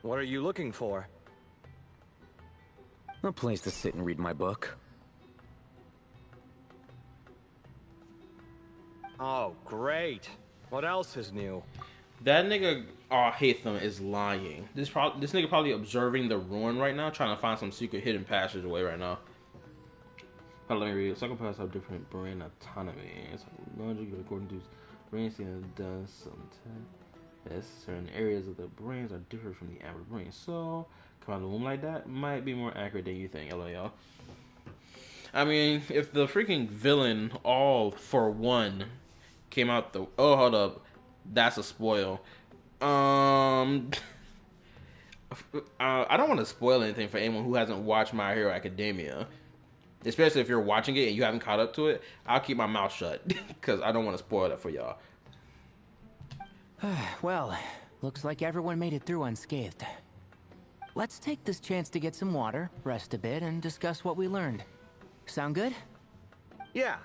What are you looking for? A place to sit and read my book. Oh, great. What else is new? That nigga Hatham is lying. This nigga probably observing the ruin right now, trying to find some secret hidden passageway right now. Let me read. Psychopaths have different brain autonomy. It's logic according to brain scan does some tests. Certain areas of the brains are different from the average brain. So, come out of the womb like that might be more accurate than you think, LOL. I mean, if the freaking villain All for One came out the... Oh, hold up. That's a spoil. I don't want to spoil anything for anyone who hasn't watched My Hero Academia. Especially if you're watching it and you haven't caught up to it. I'll keep my mouth shut. Because I don't want to spoil it for y'all. Well, looks like everyone made it through unscathed. Let's take this chance to get some water, rest a bit, and discuss what we learned. Sound good? Yeah,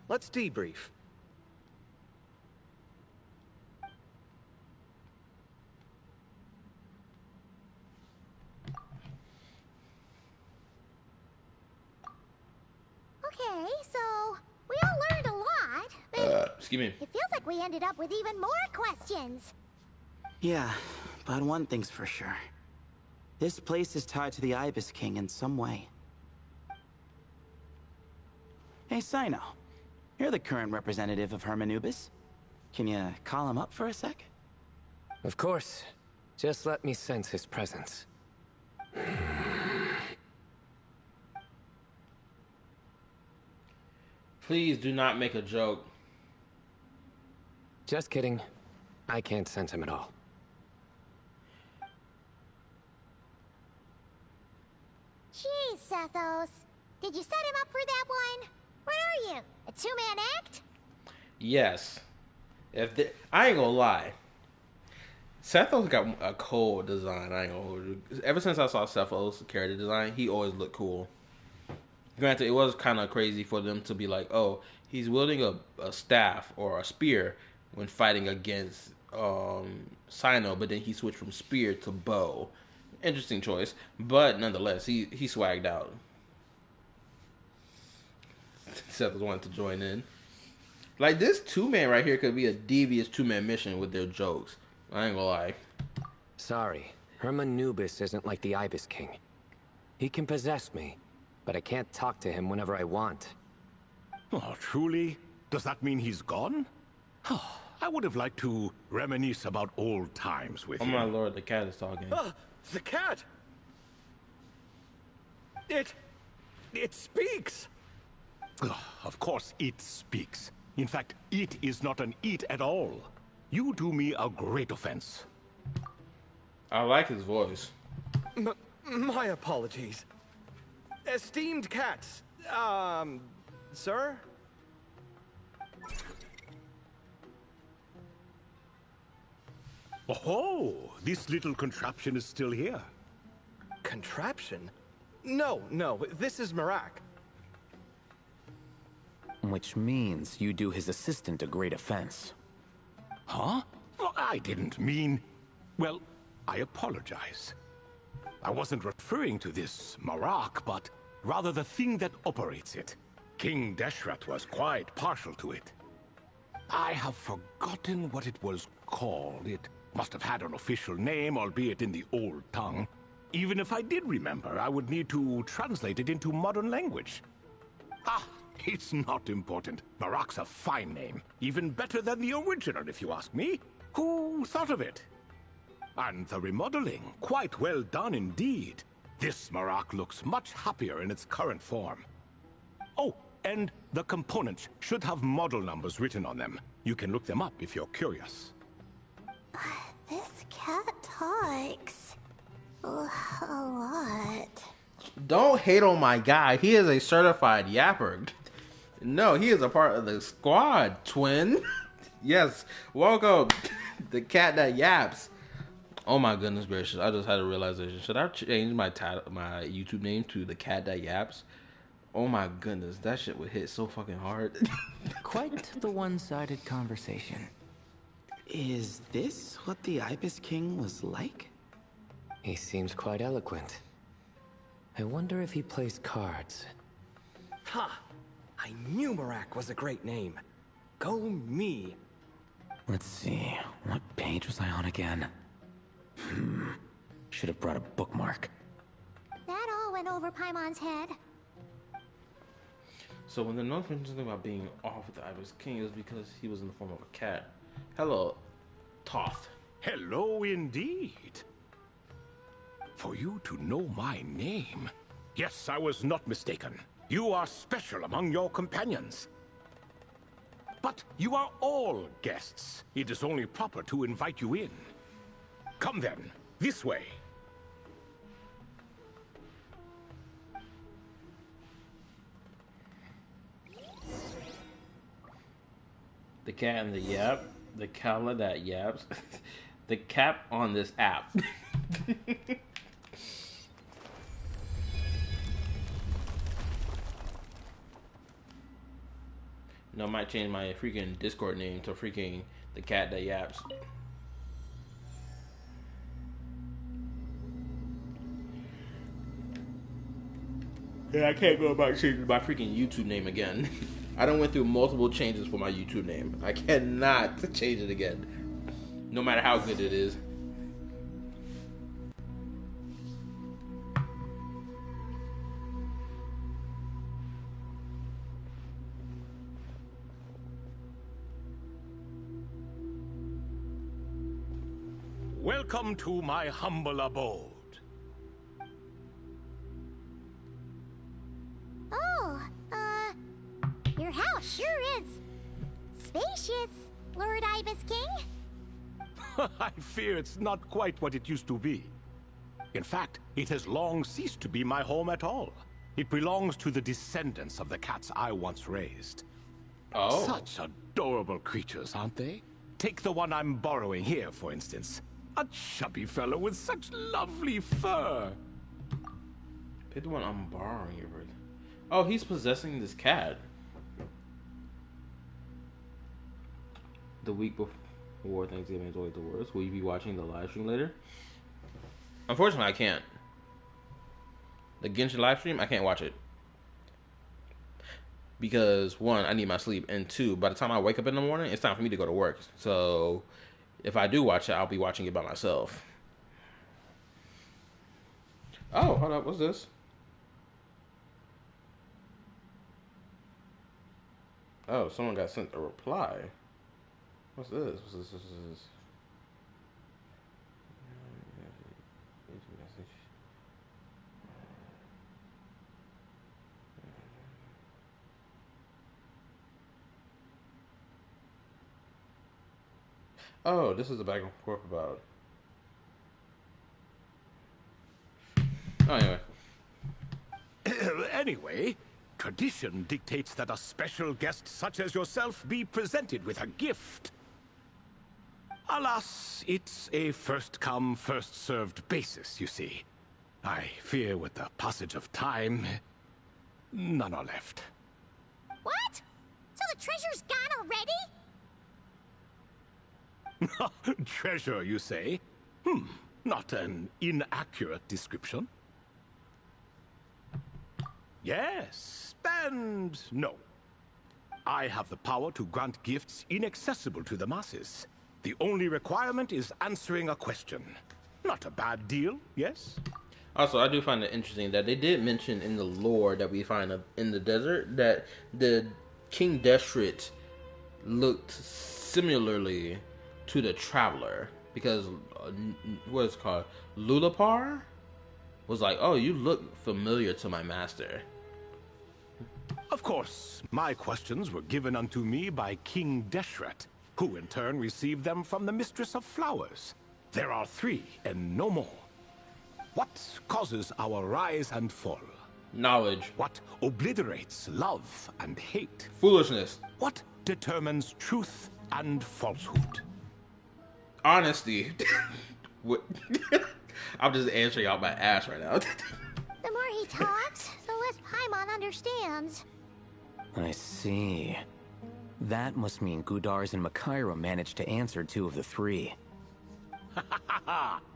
let's debrief. Okay, so we all learned a lot, but Excuse me. it feels like we ended up with even more questions. Yeah, but one thing's for sure. This place is tied to the Ibis King in some way. Hey, Sino. You're the current representative of Hermanubis. Can you call him up for a sec? Of course. Just let me sense his presence. Please do not make a joke. Just kidding. I can't sense him at all. Jeez, Sethos. Did you set him up for that one? What are you, a two-man act? Yes. I ain't gonna lie. Sethos got a cool design. I ain't gonna hold you. Ever since I saw Sethos' character design, he always looked cool. Granted, it was kind of crazy for them to be like, oh, he's wielding a staff or a spear when fighting against Sino, but then he switched from spear to bow. Interesting choice, but nonetheless, he swagged out. Seth wanted to join in. Like, this two-man right here could be a devious two-man mission with their jokes. I ain't gonna lie. Sorry, Hermanubis isn't like the Ibis King. He can possess me, but I can't talk to him whenever I want. Oh, truly? Does that mean he's gone? Oh, I would have liked to reminisce about old times with Oh him. my lord, the cat is talking. The cat! It speaks! Of course it speaks. In fact, it is not an it at all. You do me a great offense. I like his voice. My apologies. Esteemed cats, sir? Oh, this little contraption is still here. Contraption? No, this is Marak. Which means you do his assistant a great offense. Huh? Well, I didn't mean... Well, I apologize. I wasn't referring to this Marak, but rather the thing that operates it. King Deshret was quite partial to it. I have forgotten what it was called. It must have had an official name, albeit in the old tongue. Even if I did remember, I would need to translate it into modern language. Ah, it's not important. Marak's a fine name. Even better than the original, if you ask me. Who thought of it? And the remodeling, quite well done indeed. This Marak looks much happier in its current form. Oh, and the components should have model numbers written on them. You can look them up if you're curious. This cat talks a lot. Don't hate on my guy. He is a certified yapper. No, he is a part of the squad, twin. Yes, welcome, the cat that yaps. Oh my goodness gracious! I just had a realization. Should I change my YouTube name to the cat that yaps? Oh my goodness, that shit would hit so fucking hard. Quite the one-sided conversation. Is this what the Ibis King was like? He seems quite eloquent. I wonder if he plays cards. Ha! I knew Marak was a great name. Go me. Let's see, what page was I on again? Should have brought a bookmark. That all went over Paimon's head. So when the note mentions something about being off with the Ibis King, it was because he was in the form of a cat. Hello, Toth. Hello indeed. For you to know my name. Yes, I was not mistaken. You are special among your companions. But you are all guests. It is only proper to invite you in. Come then, this way. The cat and the yap. The Kala that yaps. The cap on this app. No, I might change my freaking Discord name to freaking the cat that yaps. Yeah, I can't go about changing my freaking YouTube name again. I done went through multiple changes for my YouTube name. I cannot change it again. No matter how good it is. Welcome to my humble abode. Oh, your house sure is spacious, Lord Ibis King. I fear it's not quite what it used to be. In fact, it has long ceased to be my home at all. It belongs to the descendants of the cats I once raised. Oh. Such adorable creatures, aren't they? Take the one I'm borrowing here, for instance. A chubby fellow with such lovely fur. Pick the one I'm borrowing your bird. Oh, he's possessing this cat. The week before Thanksgiving is always the worst. Will you be watching the live stream later? Unfortunately, I can't. The Genshin live stream, I can't watch it. Because, one, I need my sleep. And two, by the time I wake up in the morning, it's time for me to go to work. So, if I do watch it, I'll be watching it by myself. Oh, hold up. What's this? Oh, someone got sent a reply. What's this? What's this? Oh, this is a back and forth about. Oh, anyway. Anyway, tradition dictates that a special guest such as yourself be presented with a gift. Alas, it's a first-come, first-served basis, you see. I fear with the passage of time, none are left. What? So the treasure's gone already? Treasure, you say? Not an inaccurate description. Yes, and no. I have the power to grant gifts inaccessible to the masses. The only requirement is answering a question. Not a bad deal, yes? Also, I do find it interesting that they did mention in the lore that we find in the desert that the King Deshret looked similarly to the Traveler. Because, what is it called? Lulapar was like, oh, you look familiar to my master. Of course, my questions were given unto me by King Deshret, who in turn received them from the Mistress of Flowers. There are 3, and no more. What causes our rise and fall? Knowledge. What obliterates love and hate? Foolishness. What determines truth and falsehood? Honesty. What? I'm just answering out my ass right now. The more he talks, the less Paimon understands. I see. That must mean Gudars and Makaira managed to answer 2 of the 3.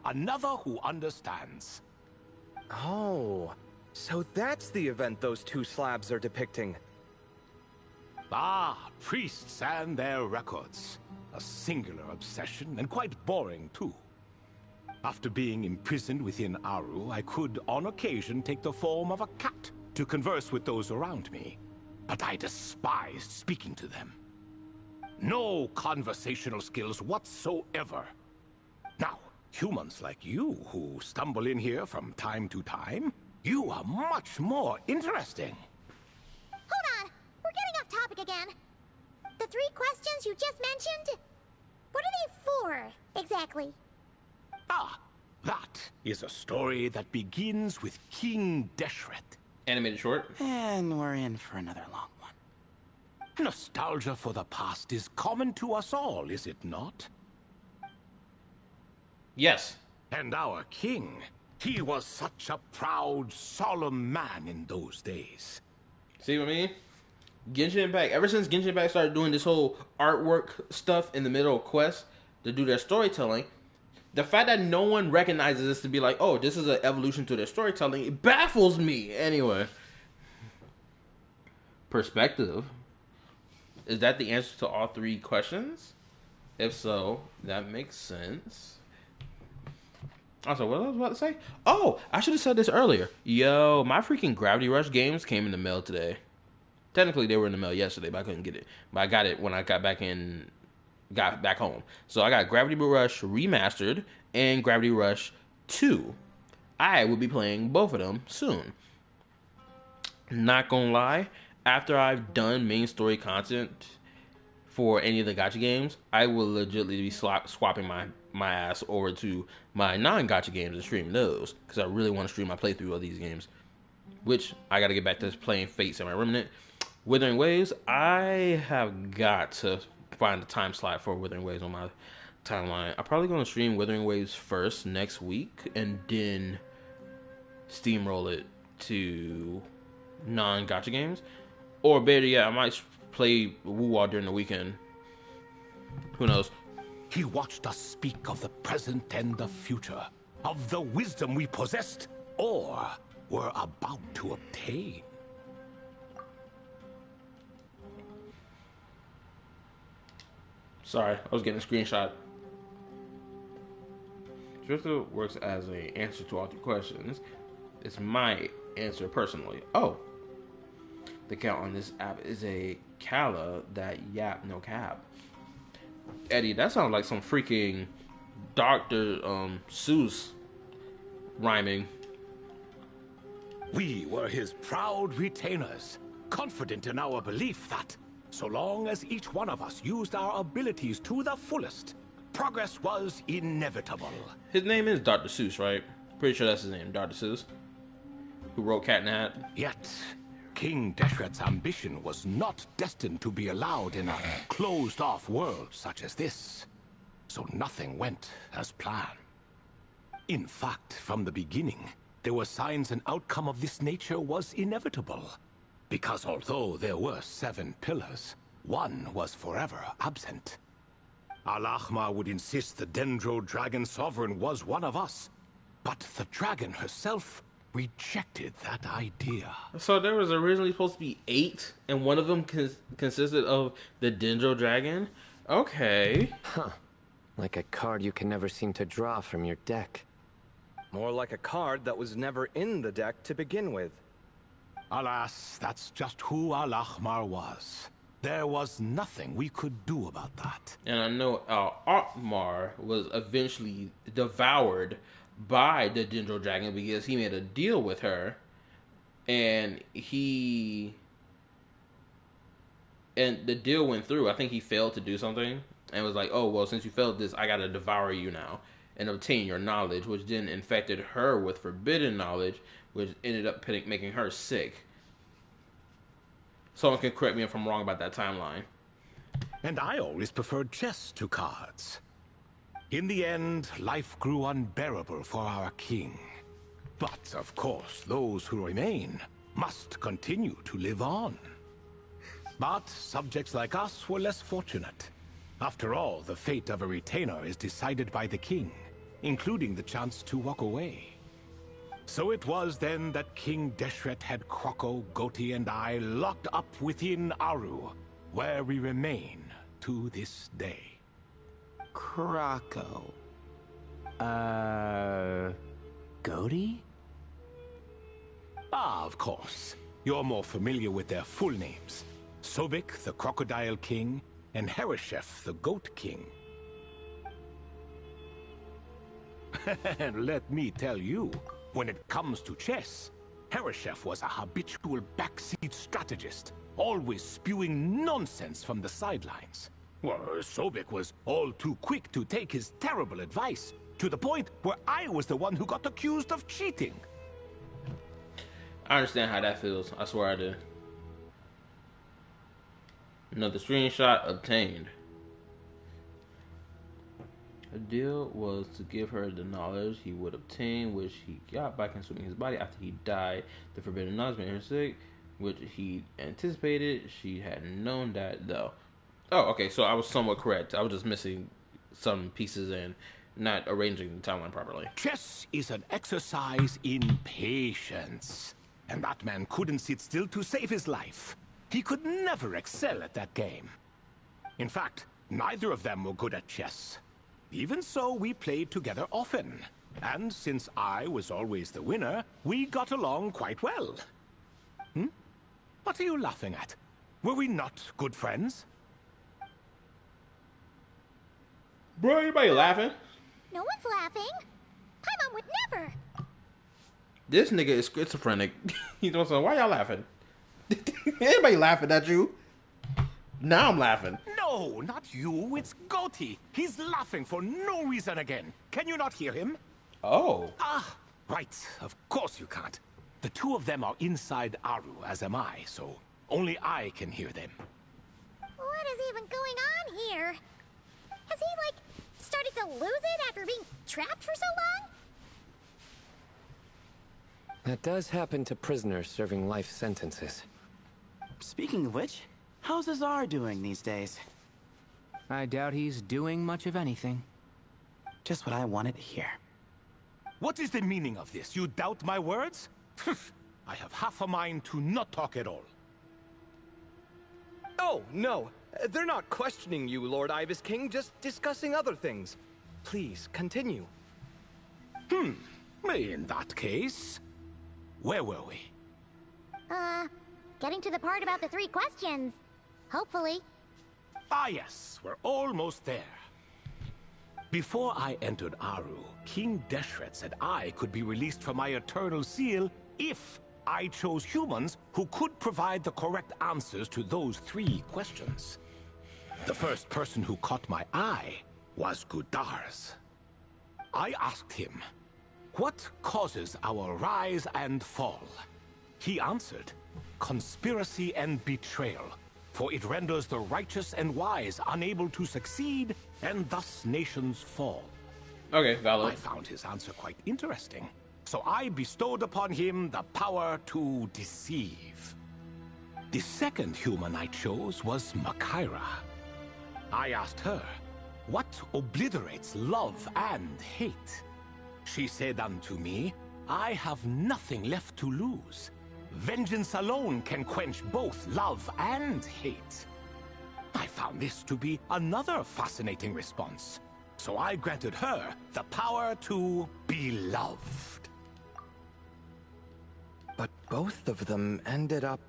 Another who understands. Oh, so that's the event those 2 slabs are depicting. Ah, priests and their records. A singular obsession, and quite boring too. After being imprisoned within Aru, I could, on occasion, take the form of a cat to converse with those around me. But I despised speaking to them. No conversational skills whatsoever. Now, humans like you who stumble in here from time to time, you are much more interesting. Hold on! We're getting off topic again. The 3 questions you just mentioned? What are they for, exactly? Ah, that is a story that begins with King Deshret. Animated short. And we're in for another long one. Nostalgia for the past is common to us all, is it not? Yes. And our king, he was such a proud, solemn man in those days. See what I mean? Genshin Impact, ever since Genshin Impact started doing this whole artwork stuff in the middle of quests to do their storytelling, the fact that no one recognizes this to be like, oh, this is an evolution to their storytelling, it baffles me. Anyway. Perspective. Is that the answer to all 3 questions? If so, that makes sense. Also, what was I about to say? Oh, I should have said this earlier. Yo, my freaking Gravity Rush games came in the mail today. Technically, they were in the mail yesterday, but I couldn't get it. But I got it when I got back home. So I got Gravity Rush Remastered and Gravity Rush 2. I will be playing both of them soon. Not gonna lie, after I've done main story content for any of the gacha games, I will legitimately be swapping my ass over to my non-gacha games and stream those. Because I really want to stream my playthrough of these games. Which, I gotta get back to playing Fate Semi-Remnant. Wuthering Waves, I have got to find a time slot for Wuthering Waves on my timeline. I'm probably going to stream Wuthering Waves first next week and then steamroll it to non-gacha games. Or better yet, I might play Wu-Wah during the weekend. Who knows? He watched us speak of the present and the future, of the wisdom we possessed or were about to obtain. Sorry, I was getting a screenshot. Drifter works as an answer to all 3 questions. It's my answer personally. Oh. The count on this app is a Kala that yap no cap. Eddie, that sounds like some freaking Dr. Seuss rhyming. We were his proud retainers, confident in our belief that, so long as each one of us used our abilities to the fullest, progress was inevitable. His name is Dr. Seuss, right? Pretty sure that's his name, Dr. Seuss. Who wrote Cat in the Hat. Yet, King Deshret's ambition was not destined to be allowed in a closed-off world such as this. So nothing went as planned. In fact, from the beginning, there were signs an outcome of this nature was inevitable. Because although there were 7 pillars, one was forever absent. Al-Ahmar would insist the Dendro Dragon Sovereign was one of us, but the dragon herself rejected that idea. So there was originally supposed to be 8, and one of them consisted of the Dendro Dragon? Okay. Huh. Like a card you can never seem to draw from your deck. More like a card that was never in the deck to begin with. Alas, that's just who Al-Ahmar was. There was nothing we could do about that. And I know Al-Ahmar was eventually devoured by the Dendro Dragon because he made a deal with her, and the deal went through. I think he failed to do something and was like, oh, well, since you failed this, I gotta devour you now and obtain your knowledge, which then infected her with forbidden knowledge, which ended up making her sick. Someone can correct me if I'm wrong about that timeline. And I always preferred chess to cards. In the end, life grew unbearable for our king. But, of course, those who remain must continue to live on. But subjects like us were less fortunate. After all, the fate of a retainer is decided by the king, including the chance to walk away. So it was then that King Deshret had Kroko, Goti, and I locked up within Aru, where we remain to this day. Kroko. Goti? Ah, of course. You're more familiar with their full names. Sobek, the Crocodile King, and Hereshef, the Goat King. And let me tell you, when it comes to chess, Hereshef was a habitual backseat strategist, always spewing nonsense from the sidelines. Well, Sobek was all too quick to take his terrible advice, to the point where I was the one who got accused of cheating. I understand how that feels. I swear I do. Another screenshot obtained. The deal was to give her the knowledge he would obtain, which he got by consuming his body after he died. The forbidden knowledge made her sick, which he anticipated. She hadn't known that, though. Oh, okay, so I was somewhat correct. I was just missing some pieces and not arranging the timeline properly. Chess is an exercise in patience. And that man couldn't sit still to save his life. He could never excel at that game. In fact, neither of them were good at chess. Even so, we played together often. And since I was always the winner, we got along quite well. What are you laughing at? Were we not good friends? Bro, anybody laughing? No one's laughing. Paimon would never. This nigga is schizophrenic. He's also, why y'all laughing? Anybody laughing at you? Now I'm laughing. No, not you. It's Goti. He's laughing for no reason again. Can you not hear him? Oh. Ah, right. Of course you can't. The two of them are inside Aru, as am I, so only I can hear them. What is even going on here? Has he, like, started to lose it after being trapped for so long? That does happen to prisoners serving life sentences. Speaking of which, how's Azar doing these days? I doubt he's doing much of anything. Just what I wanted to hear. What is the meaning of this? You doubt my words? I have half a mind to not talk at all. Oh, no. They're not questioning you, Lord Ibis King, just discussing other things. Please, continue. In that case, where were we? Getting to the part about the 3 questions. Hopefully. Ah yes, we're almost there. Before I entered Aru, King Deshret said I could be released from my eternal seal if I chose humans who could provide the correct answers to those 3 questions. The first person who caught my eye was Gudars. I asked him, what causes our rise and fall? He answered, conspiracy and betrayal, for it renders the righteous and wise unable to succeed, and thus nations fall. Okay, valid. I found his answer quite interesting, so I bestowed upon him the power to deceive. The second human I chose was Makaira. I asked her, what obliterates love and hate? She said unto me, I have nothing left to lose. Vengeance alone can quench both love and hate. I found this to be another fascinating response, so I granted her the power to be loved. But both of them ended up...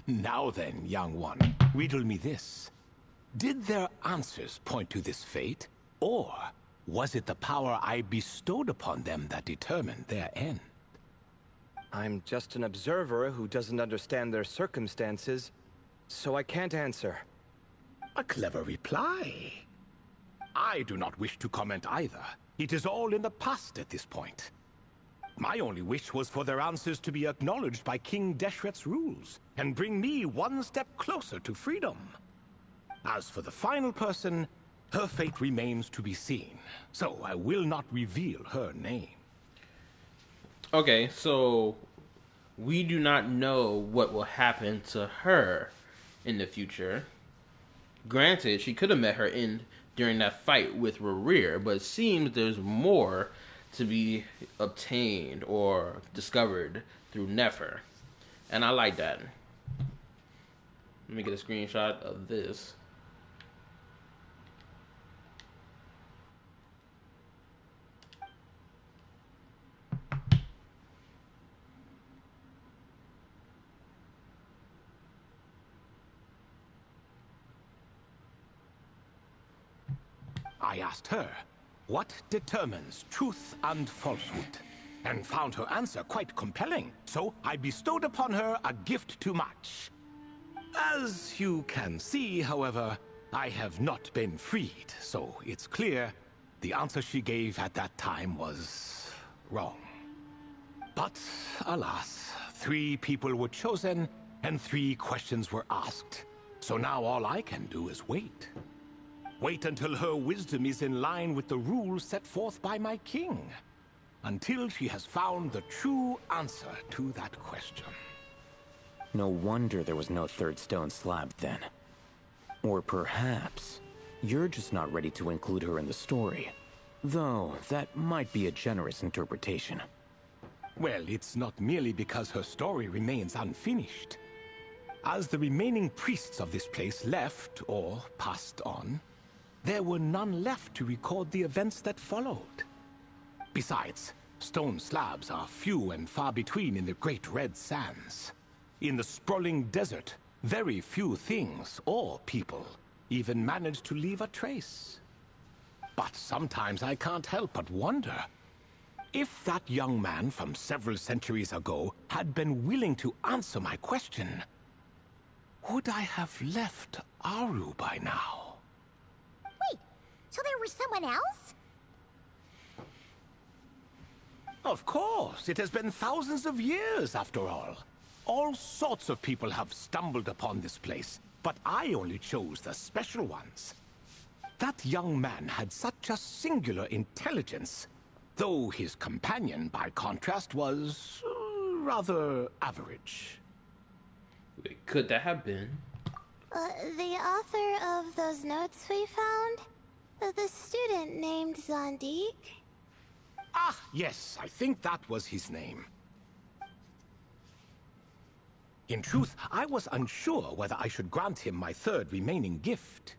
Now then, young one, riddle me this. Did their answers point to this fate, or was it the power I bestowed upon them that determined their end? I'm just an observer who doesn't understand their circumstances, so I can't answer. A clever reply. I do not wish to comment either. It is all in the past at this point. My only wish was for their answers to be acknowledged by King Deshret's rules, and bring me one step closer to freedom. As for the final person, her fate remains to be seen, so I will not reveal her name. Okay, so we do not know what will happen to her in the future. Granted, she could have met her end during that fight with Rerir, but it seems there's more to be obtained or discovered through Nefer. And I like that. Let me get a screenshot of this. I asked her, what determines truth and falsehood? And found her answer quite compelling, so I bestowed upon her a gift to match. As you can see, however, I have not been freed, so it's clear the answer she gave at that time was wrong. But alas, 3 people were chosen and 3 questions were asked. So now all I can do is wait. Wait until her wisdom is in line with the rules set forth by my king. Until she has found the true answer to that question. No wonder there was no third stone slab then. Or perhaps you're just not ready to include her in the story. Though, that might be a generous interpretation. Well, it's not merely because her story remains unfinished. As the remaining priests of this place left, or passed on, there were none left to record the events that followed. Besides, stone slabs are few and far between in the Great Red Sands. In the sprawling desert, very few things or people even manage to leave a trace. But sometimes I can't help but wonder, if that young man from several centuries ago had been willing to answer my question, would I have left Aru by now? Wait, so there was someone else? Of course, it has been thousands of years after all. All sorts of people have stumbled upon this place, but I only chose the special ones. That young man had such a singular intelligence, though his companion, by contrast, was rather average. Wait, could that have been? The author of those notes we found? The student named Zandik? Ah, yes, I think that was his name. In truth, I was unsure whether I should grant him my third remaining gift.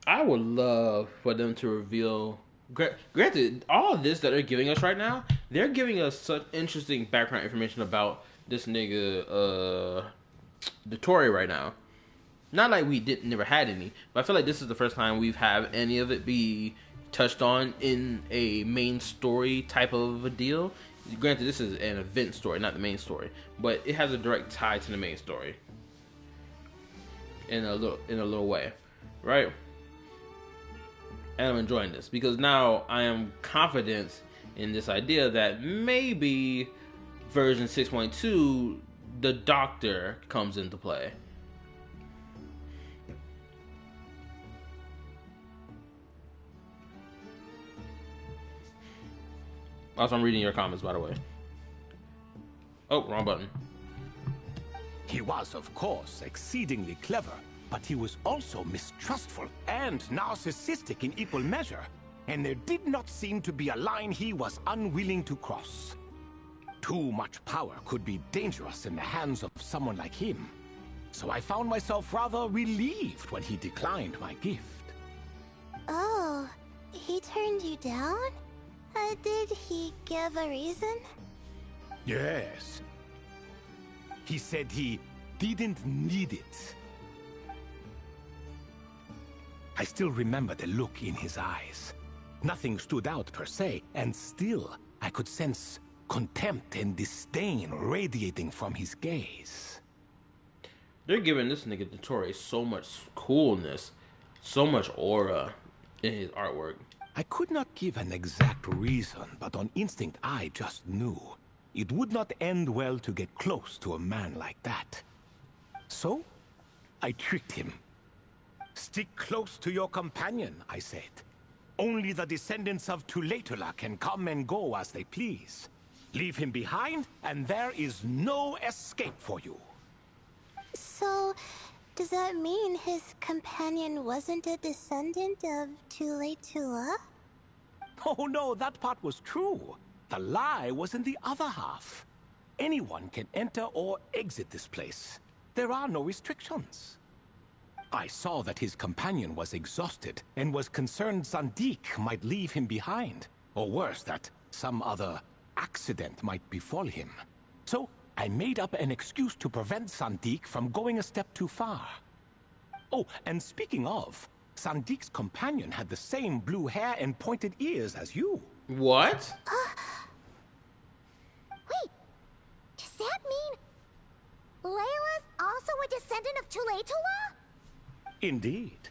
I would love for them to reveal... Granted, all of this that they're giving us right now, they're giving us such interesting background information about this nigga, Dottore right now. Not like we never had any, but I feel like this is the first time we've had any of it be touched on in a main story type of a deal. Granted, this is an event story, not the main story, but it has a direct tie to the main story in a little way, right? And I'm enjoying this because now I am confident in this idea that maybe version 6.2, the Doctor comes into play. Also, I'm reading your comments, by the way. Oh, wrong button. He was, of course, exceedingly clever, but he was also mistrustful and narcissistic in equal measure, and there did not seem to be a line he was unwilling to cross. Too much power could be dangerous in the hands of someone like him, so I found myself rather relieved when he declined my gift. Oh, he turned you down? Did he give a reason? Yes. He said he didn't need it. I still remember the look in his eyes. Nothing stood out per se, and still I could sense contempt and disdain radiating from his gaze. They're giving this nigga Dottore so much coolness, so much aura in his artwork. I could not give an exact reason, but on instinct I just knew. It would not end well to get close to a man like that. So, I tricked him. Stick close to your companion, I said. Only the descendants of Tulatula can come and go as they please. Leave him behind, and there is no escape for you. So, does that mean his companion wasn't a descendant of Tulatula? Oh no, that part was true. The lie was in the other half. Anyone can enter or exit this place. There are no restrictions. I saw that his companion was exhausted and was concerned Zandik might leave him behind, or worse, that some other accident might befall him. So I made up an excuse to prevent Zandik from going a step too far. Oh, and speaking of, Sandik's companion had the same blue hair and pointed ears as you. What? Wait, does that mean Layla's also a descendant of Tulatula? Indeed.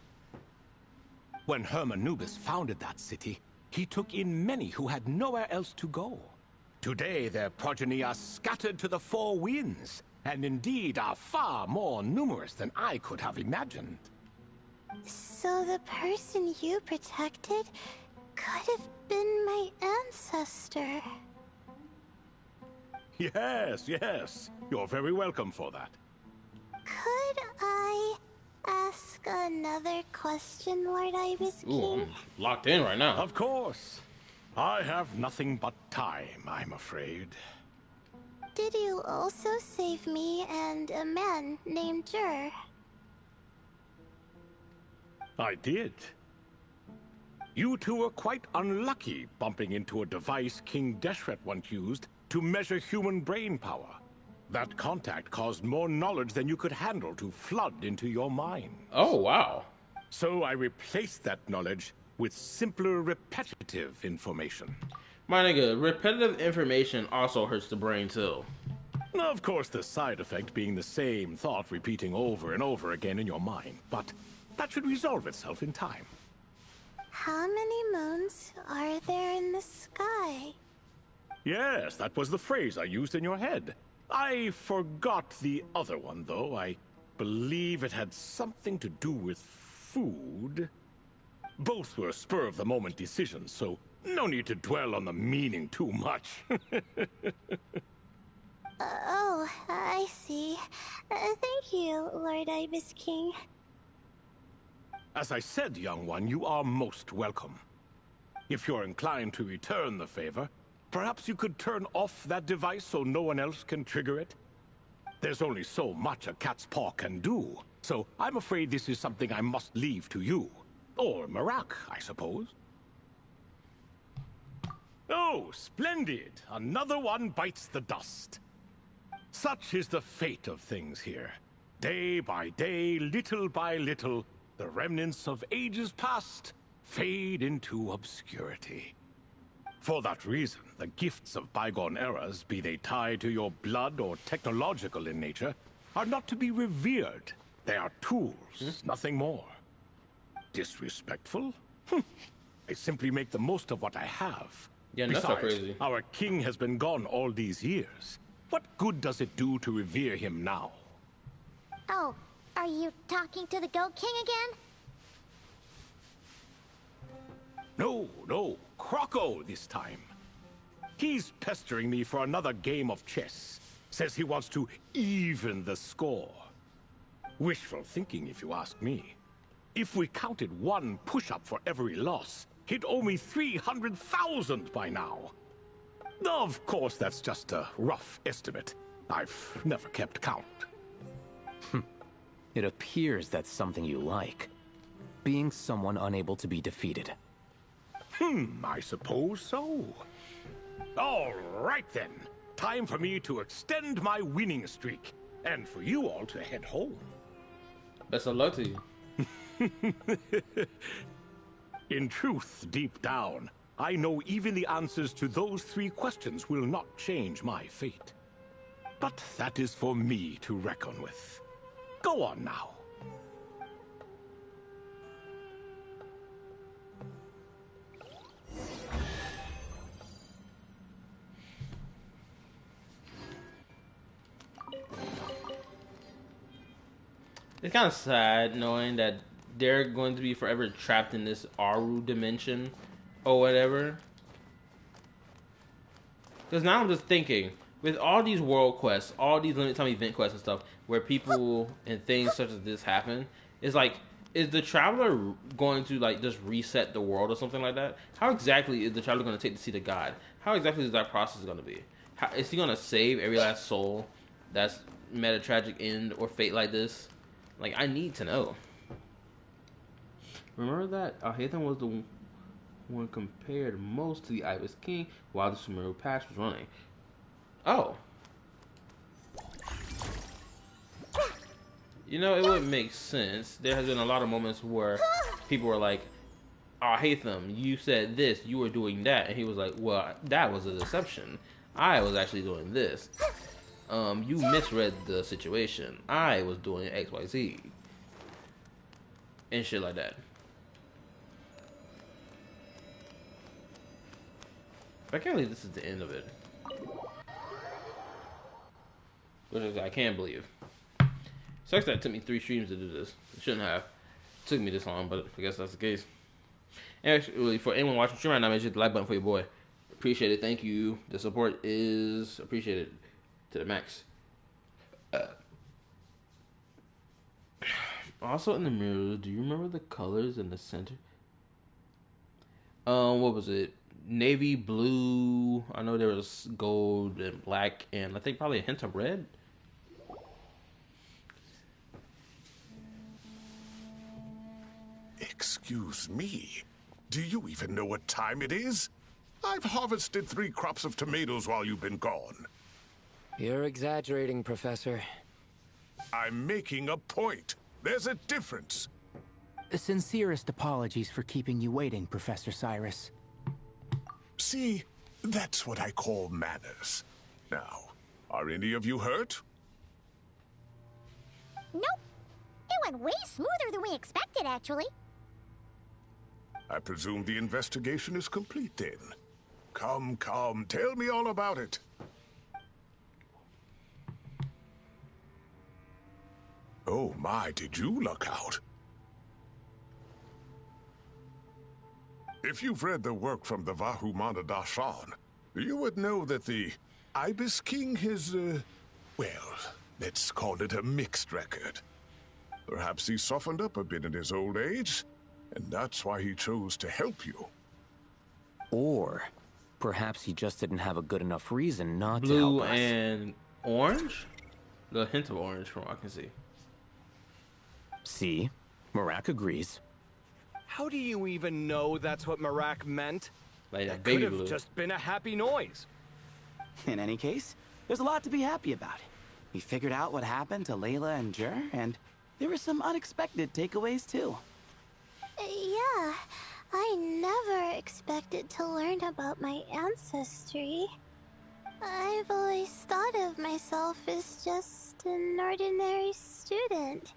When Hermanubis founded that city, he took in many who had nowhere else to go. Today, their progeny are scattered to the four winds, and indeed are far more numerous than I could have imagined. So the person you protected could have been my ancestor. Yes, yes. You're very welcome for that. Could I ask another question, Lord Ibis King? Ooh, I'm locked in right now. Of course. I have nothing but time, I'm afraid. Did you also save me and a man named Jur? I did. You two were quite unlucky bumping into a device King Deshret once used to measure human brain power. That contact caused more knowledge than you could handle to flood into your mind. Oh, wow. So I replaced that knowledge with simpler repetitive information. My nigga, repetitive information also hurts the brain too. Of course, the side effect being the same thought repeating over and over again in your mind, but that should resolve itself in time. How many moons are there in the sky? Yes, that was the phrase I used in your head. I forgot the other one, though. I believe it had something to do with food. Both were spur-of-the-moment decisions, so no need to dwell on the meaning too much. Oh, I see. Thank you, Lord Ibis King. As I said, young one, you are most welcome. If you're inclined to return the favor, perhaps you could turn off that device so no one else can trigger it? There's only so much a cat's paw can do, so I'm afraid this is something I must leave to you. Or Marak, I suppose. Oh, splendid! Another one bites the dust. Such is the fate of things here. Day by day, little by little, the remnants of ages past fade into obscurity. For that reason, the gifts of bygone eras, be they tied to your blood or technological in nature, are not to be revered. They are tools, nothing more. Disrespectful? I simply make the most of what I have. Yeah, that's not crazy. Our king has been gone all these years. What good does it do to revere him now? Oh, are you talking to the Goat King again? No, Croco this time. He's pestering me for another game of chess. Says he wants to even the score. Wishful thinking, if you ask me. If we counted one push-up for every loss, he'd owe me 300,000 by now. Of course, that's just a rough estimate. I've never kept count. It appears that's something you like. Being someone unable to be defeated. I suppose so. All right then. Time for me to extend my winning streak. And for you all to head home. Best of luck to you. In truth, deep down, I know even the answers to those 3 questions will not change my fate. But that is for me to reckon with. Go on now. It's kind of sad knowing that they're going to be forever trapped in this Aru dimension or whatever. Because now I'm just thinking, with all these world quests, all these limited time event quests and stuff, where people and things such as this happen, it's like, is the traveler going to like just reset the world or something like that? How exactly is the traveler going to take to see the god? How exactly is that process going to be? How, is he going to save every last soul that's met a tragic end or fate like this? Like, I need to know. Remember that Alhaitham was the one compared most to the Ibis King while the Sumeru Pass was running. Oh. You know, it would make sense. There has been a lot of moments where people were like, Alhaitham, you said this, you were doing that. And he was like, well, that was a deception. I was actually doing this. You misread the situation. I was doing XYZ. And shit like that. I can't believe this is the end of it. Which is, I can't believe. Sucks that it took me 3 streams to do this. It shouldn't have. It took me this long, but I guess that's the case. And actually, for anyone watching the stream right now, make sure to hit the like button for your boy. Appreciate it. Thank you. The support is appreciated to the max. Also in the mirrors, do you remember the colors in the center? What was it? Navy blue. I know there was gold and black, and I think probably a hint of red. Excuse me. Do you even know what time it is? I've harvested 3 crops of tomatoes while you've been gone. You're exaggerating, Professor. I'm making a point. There's a difference. Sincerest apologies for keeping you waiting, Professor Cyrus. See, that's what I call manners. Now, are any of you hurt? Nope. It went way smoother than we expected, actually. I presume the investigation is complete then. Come, tell me all about it. Oh my, did you luck out? If you've read the work from the Vahumana Dashan, you would know that the Ibis King has, well, let's call it a mixed record. Perhaps he softened up a bit in his old age, and that's why he chose to help you. Or perhaps he just didn't have a good enough reason not to Blue help us. and orange? The hint of orange from what I can see. See? Marak agrees. How do you even know that's what Marak meant? Like That baby could have blue. just been a happy noise. In any case, there's a lot to be happy about. We figured out what happened to Layla and Jer, and there were some unexpected takeaways too. Yeah, I never expected to learn about my ancestry. I've always thought of myself as just an ordinary student.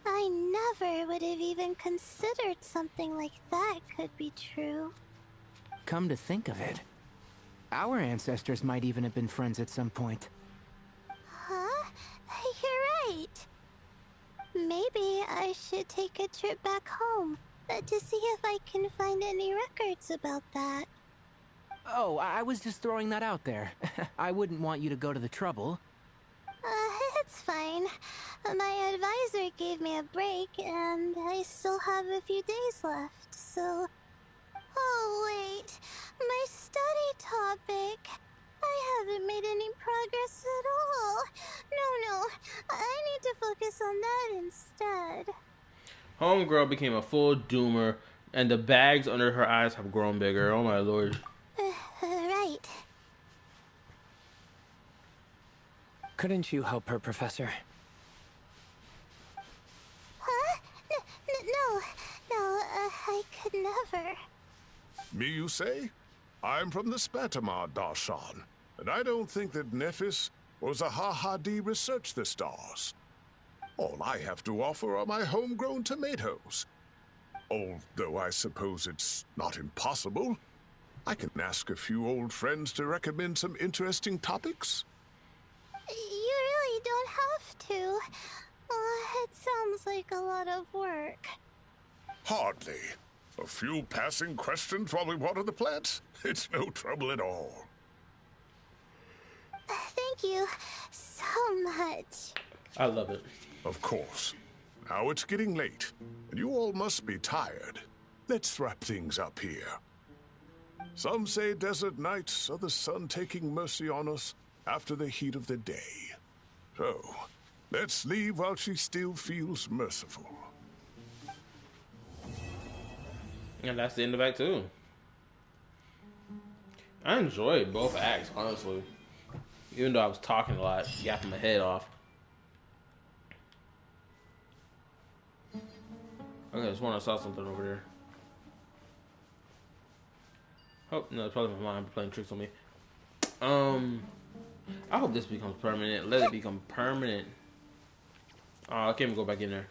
I never would have even considered something like that could be true. Come to think of it, our ancestors might even have been friends at some point. Huh? You're right. Maybe I should take a trip back home to see if I can find any records about that. Oh, I was just throwing that out there. I wouldn't want you to go to the trouble. It's fine. My advisor gave me a break, and I still have a few days left, so... Oh, wait. My study topic. I haven't made any progress at all. No. I need to focus on that instead. Homegirl became a full doomer, and the bags under her eyes have grown bigger. Oh my lord. Right. Couldn't you help her, Professor? Huh? No, I could never. Me, you say? I'm from the Spatamar Darshan, and I don't think that Nephis or Zahahadi researched the stars. All I have to offer are my homegrown tomatoes. Although I suppose it's not impossible. I can ask a few old friends to recommend some interesting topics. You really don't have to. It sounds like a lot of work. Hardly. A few passing questions while we water the plants? It's no trouble at all. Thank you so much. I love it. Of course. Now it's getting late, and you all must be tired. Let's wrap things up here. Some say desert nights are the sun taking mercy on us after the heat of the day. So, let's leave while she still feels merciful. And that's the end of Act 2. I enjoyed both acts, honestly. Even though I was talking a lot, yapping my head off. Okay, I just want to saw something over there. Oh, no, it's probably my mind playing tricks on me. I hope this becomes permanent. Let it become permanent. Oh, I can't even go back in there.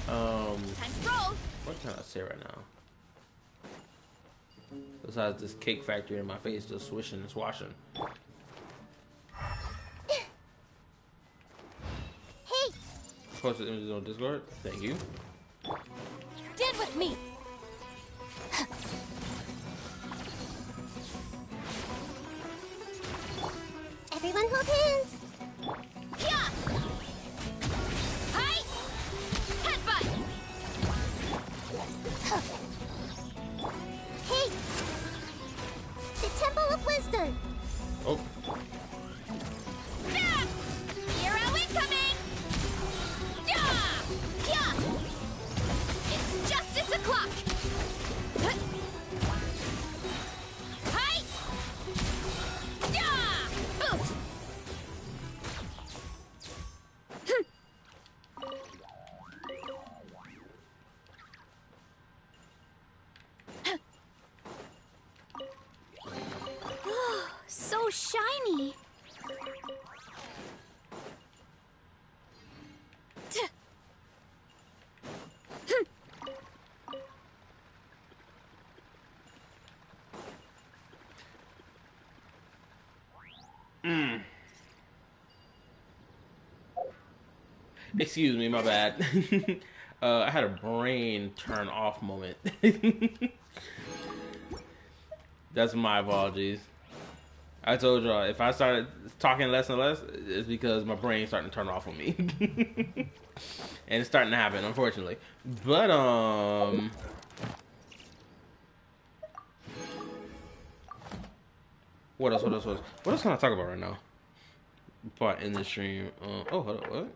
Time to roll. What can I say right now? Besides this cake factory in my face just swishing and swashing. Hey! Post the images on Discord. Thank you. Stand with me. Everyone hold hands. Yeah. Hi. Headbutt. Hey! The Temple of Wisdom. Oh. Yeah. Hero incoming. Yeah. Yeah. It's justice o'clock. Hi. Yeah. Oof. So shiny. Excuse me, my bad. I had a brain turn off moment. That's my apologies. I told y'all, if I started talking less and less, it's because my brain's starting to turn off on me. And it's starting to happen, unfortunately. But, What else can I talk about right now? Before I end the stream. Oh, hold up, what?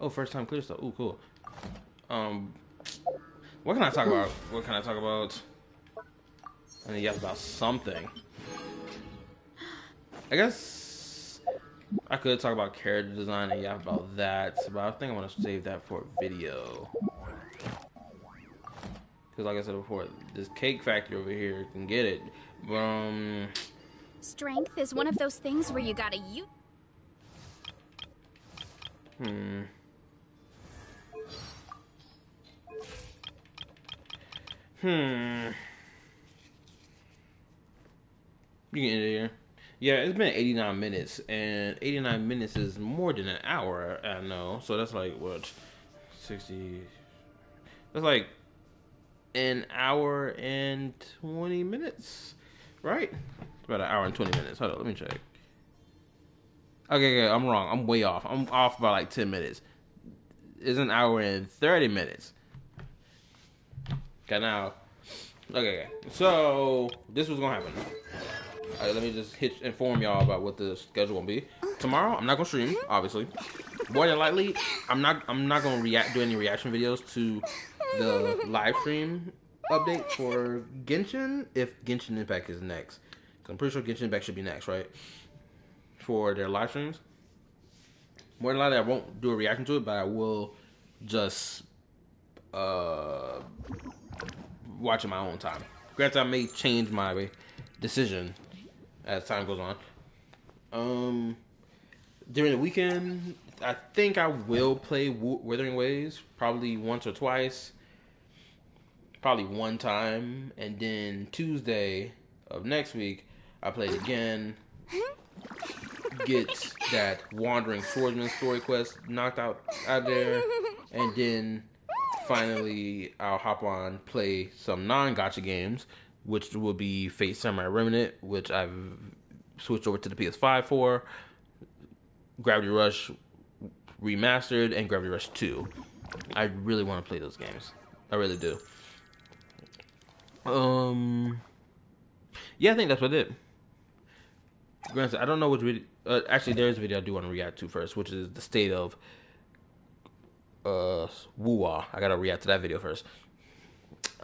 Oh, first time clear stuff. Ooh, cool. What can I talk about? I mean, yes, about something. I guess I could talk about character design and yeah about that, but I think I want to save that for a video. Because like I said before, this cake factory over here can get it. Strength is one of those things where you gotta use. You can end it here. Yeah, it's been 89 minutes, and 89 minutes is more than an hour, I know. So that's like, what, 60... That's like an hour and 20 minutes, right? About an hour and 20 minutes. Hold on, let me check. Okay, I'm wrong. I'm way off. I'm off by like 10 minutes. It's an hour and 30 minutes. Okay, now. Okay. So, this was going to happen. Let me just inform y'all about what the schedule will be. Tomorrow, I'm not going to stream, obviously. More than likely, I'm not going to do any reaction videos to the live stream update for Genshin, if Genshin Impact is next. Because I'm pretty sure Genshin Impact should be next, right? For their live streams. More than likely, I won't do a reaction to it, but I will just watch in my own time. Granted, I may change my decision as time goes on. During the weekend, I think I will play Wuthering Waves probably once or twice. Probably one time. And then Tuesday of next week, I play it again. Get that Wandering Swordsman story quest knocked out there. And then finally, I'll hop on, play some non-gacha games, which will be Fate Samurai Remnant, which I've switched over to the PS5 for, Gravity Rush Remastered, and Gravity Rush 2. I really want to play those games. I really do. Yeah, I think that's what it is. Granted, I don't know which video. Actually, there is a video I do want to react to first, which is the state of Wuwa. I gotta react to that video first.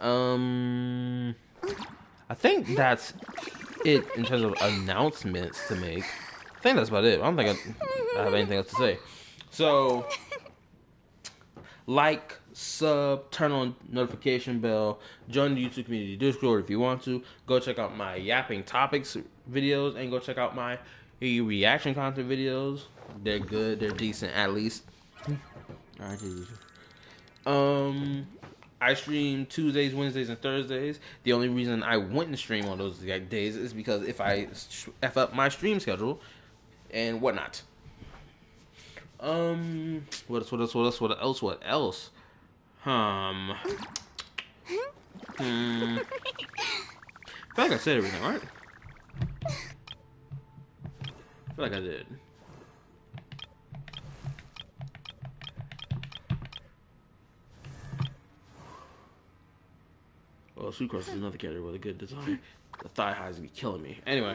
I think that's it in terms of announcements to make. I think that's about it. I don't think I have anything else to say. So, like, sub, turn on notification bell, join the YouTube community Discord if you want to. Go check out my Yapping Topics videos, and go check out my reaction content videos. They're good. They're decent, at least. I stream Tuesdays, Wednesdays, and Thursdays. The only reason I wouldn't stream on those days is because if I F up my stream schedule and whatnot. What else? I feel like I said everything, right? I feel like I did. Well, Sucrose is another character with a good design. The thigh highs be killing me. Anyway.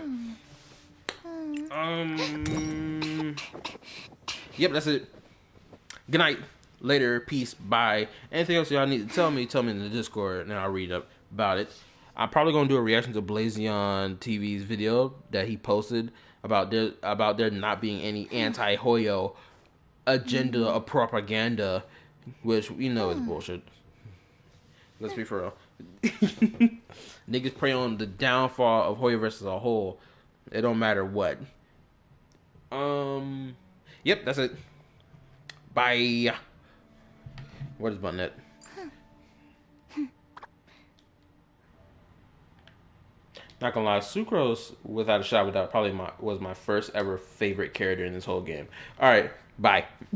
Yep, that's it. Good night. Later. Peace. Bye. Anything else y'all need to tell me in the Discord, and I'll read up about it. I'm probably gonna do a reaction to Blazion TV's video that he posted about there not being any anti-Hoyo agenda or propaganda, which we know is bullshit. Let's be for real. Niggas prey on the downfall of Hoyoverse as a whole. It don't matter what. Yep, that's it. Bye. What is button at? Not gonna lie, Sucrose, without a shot, probably was my first ever favorite character in this whole game. Alright, bye.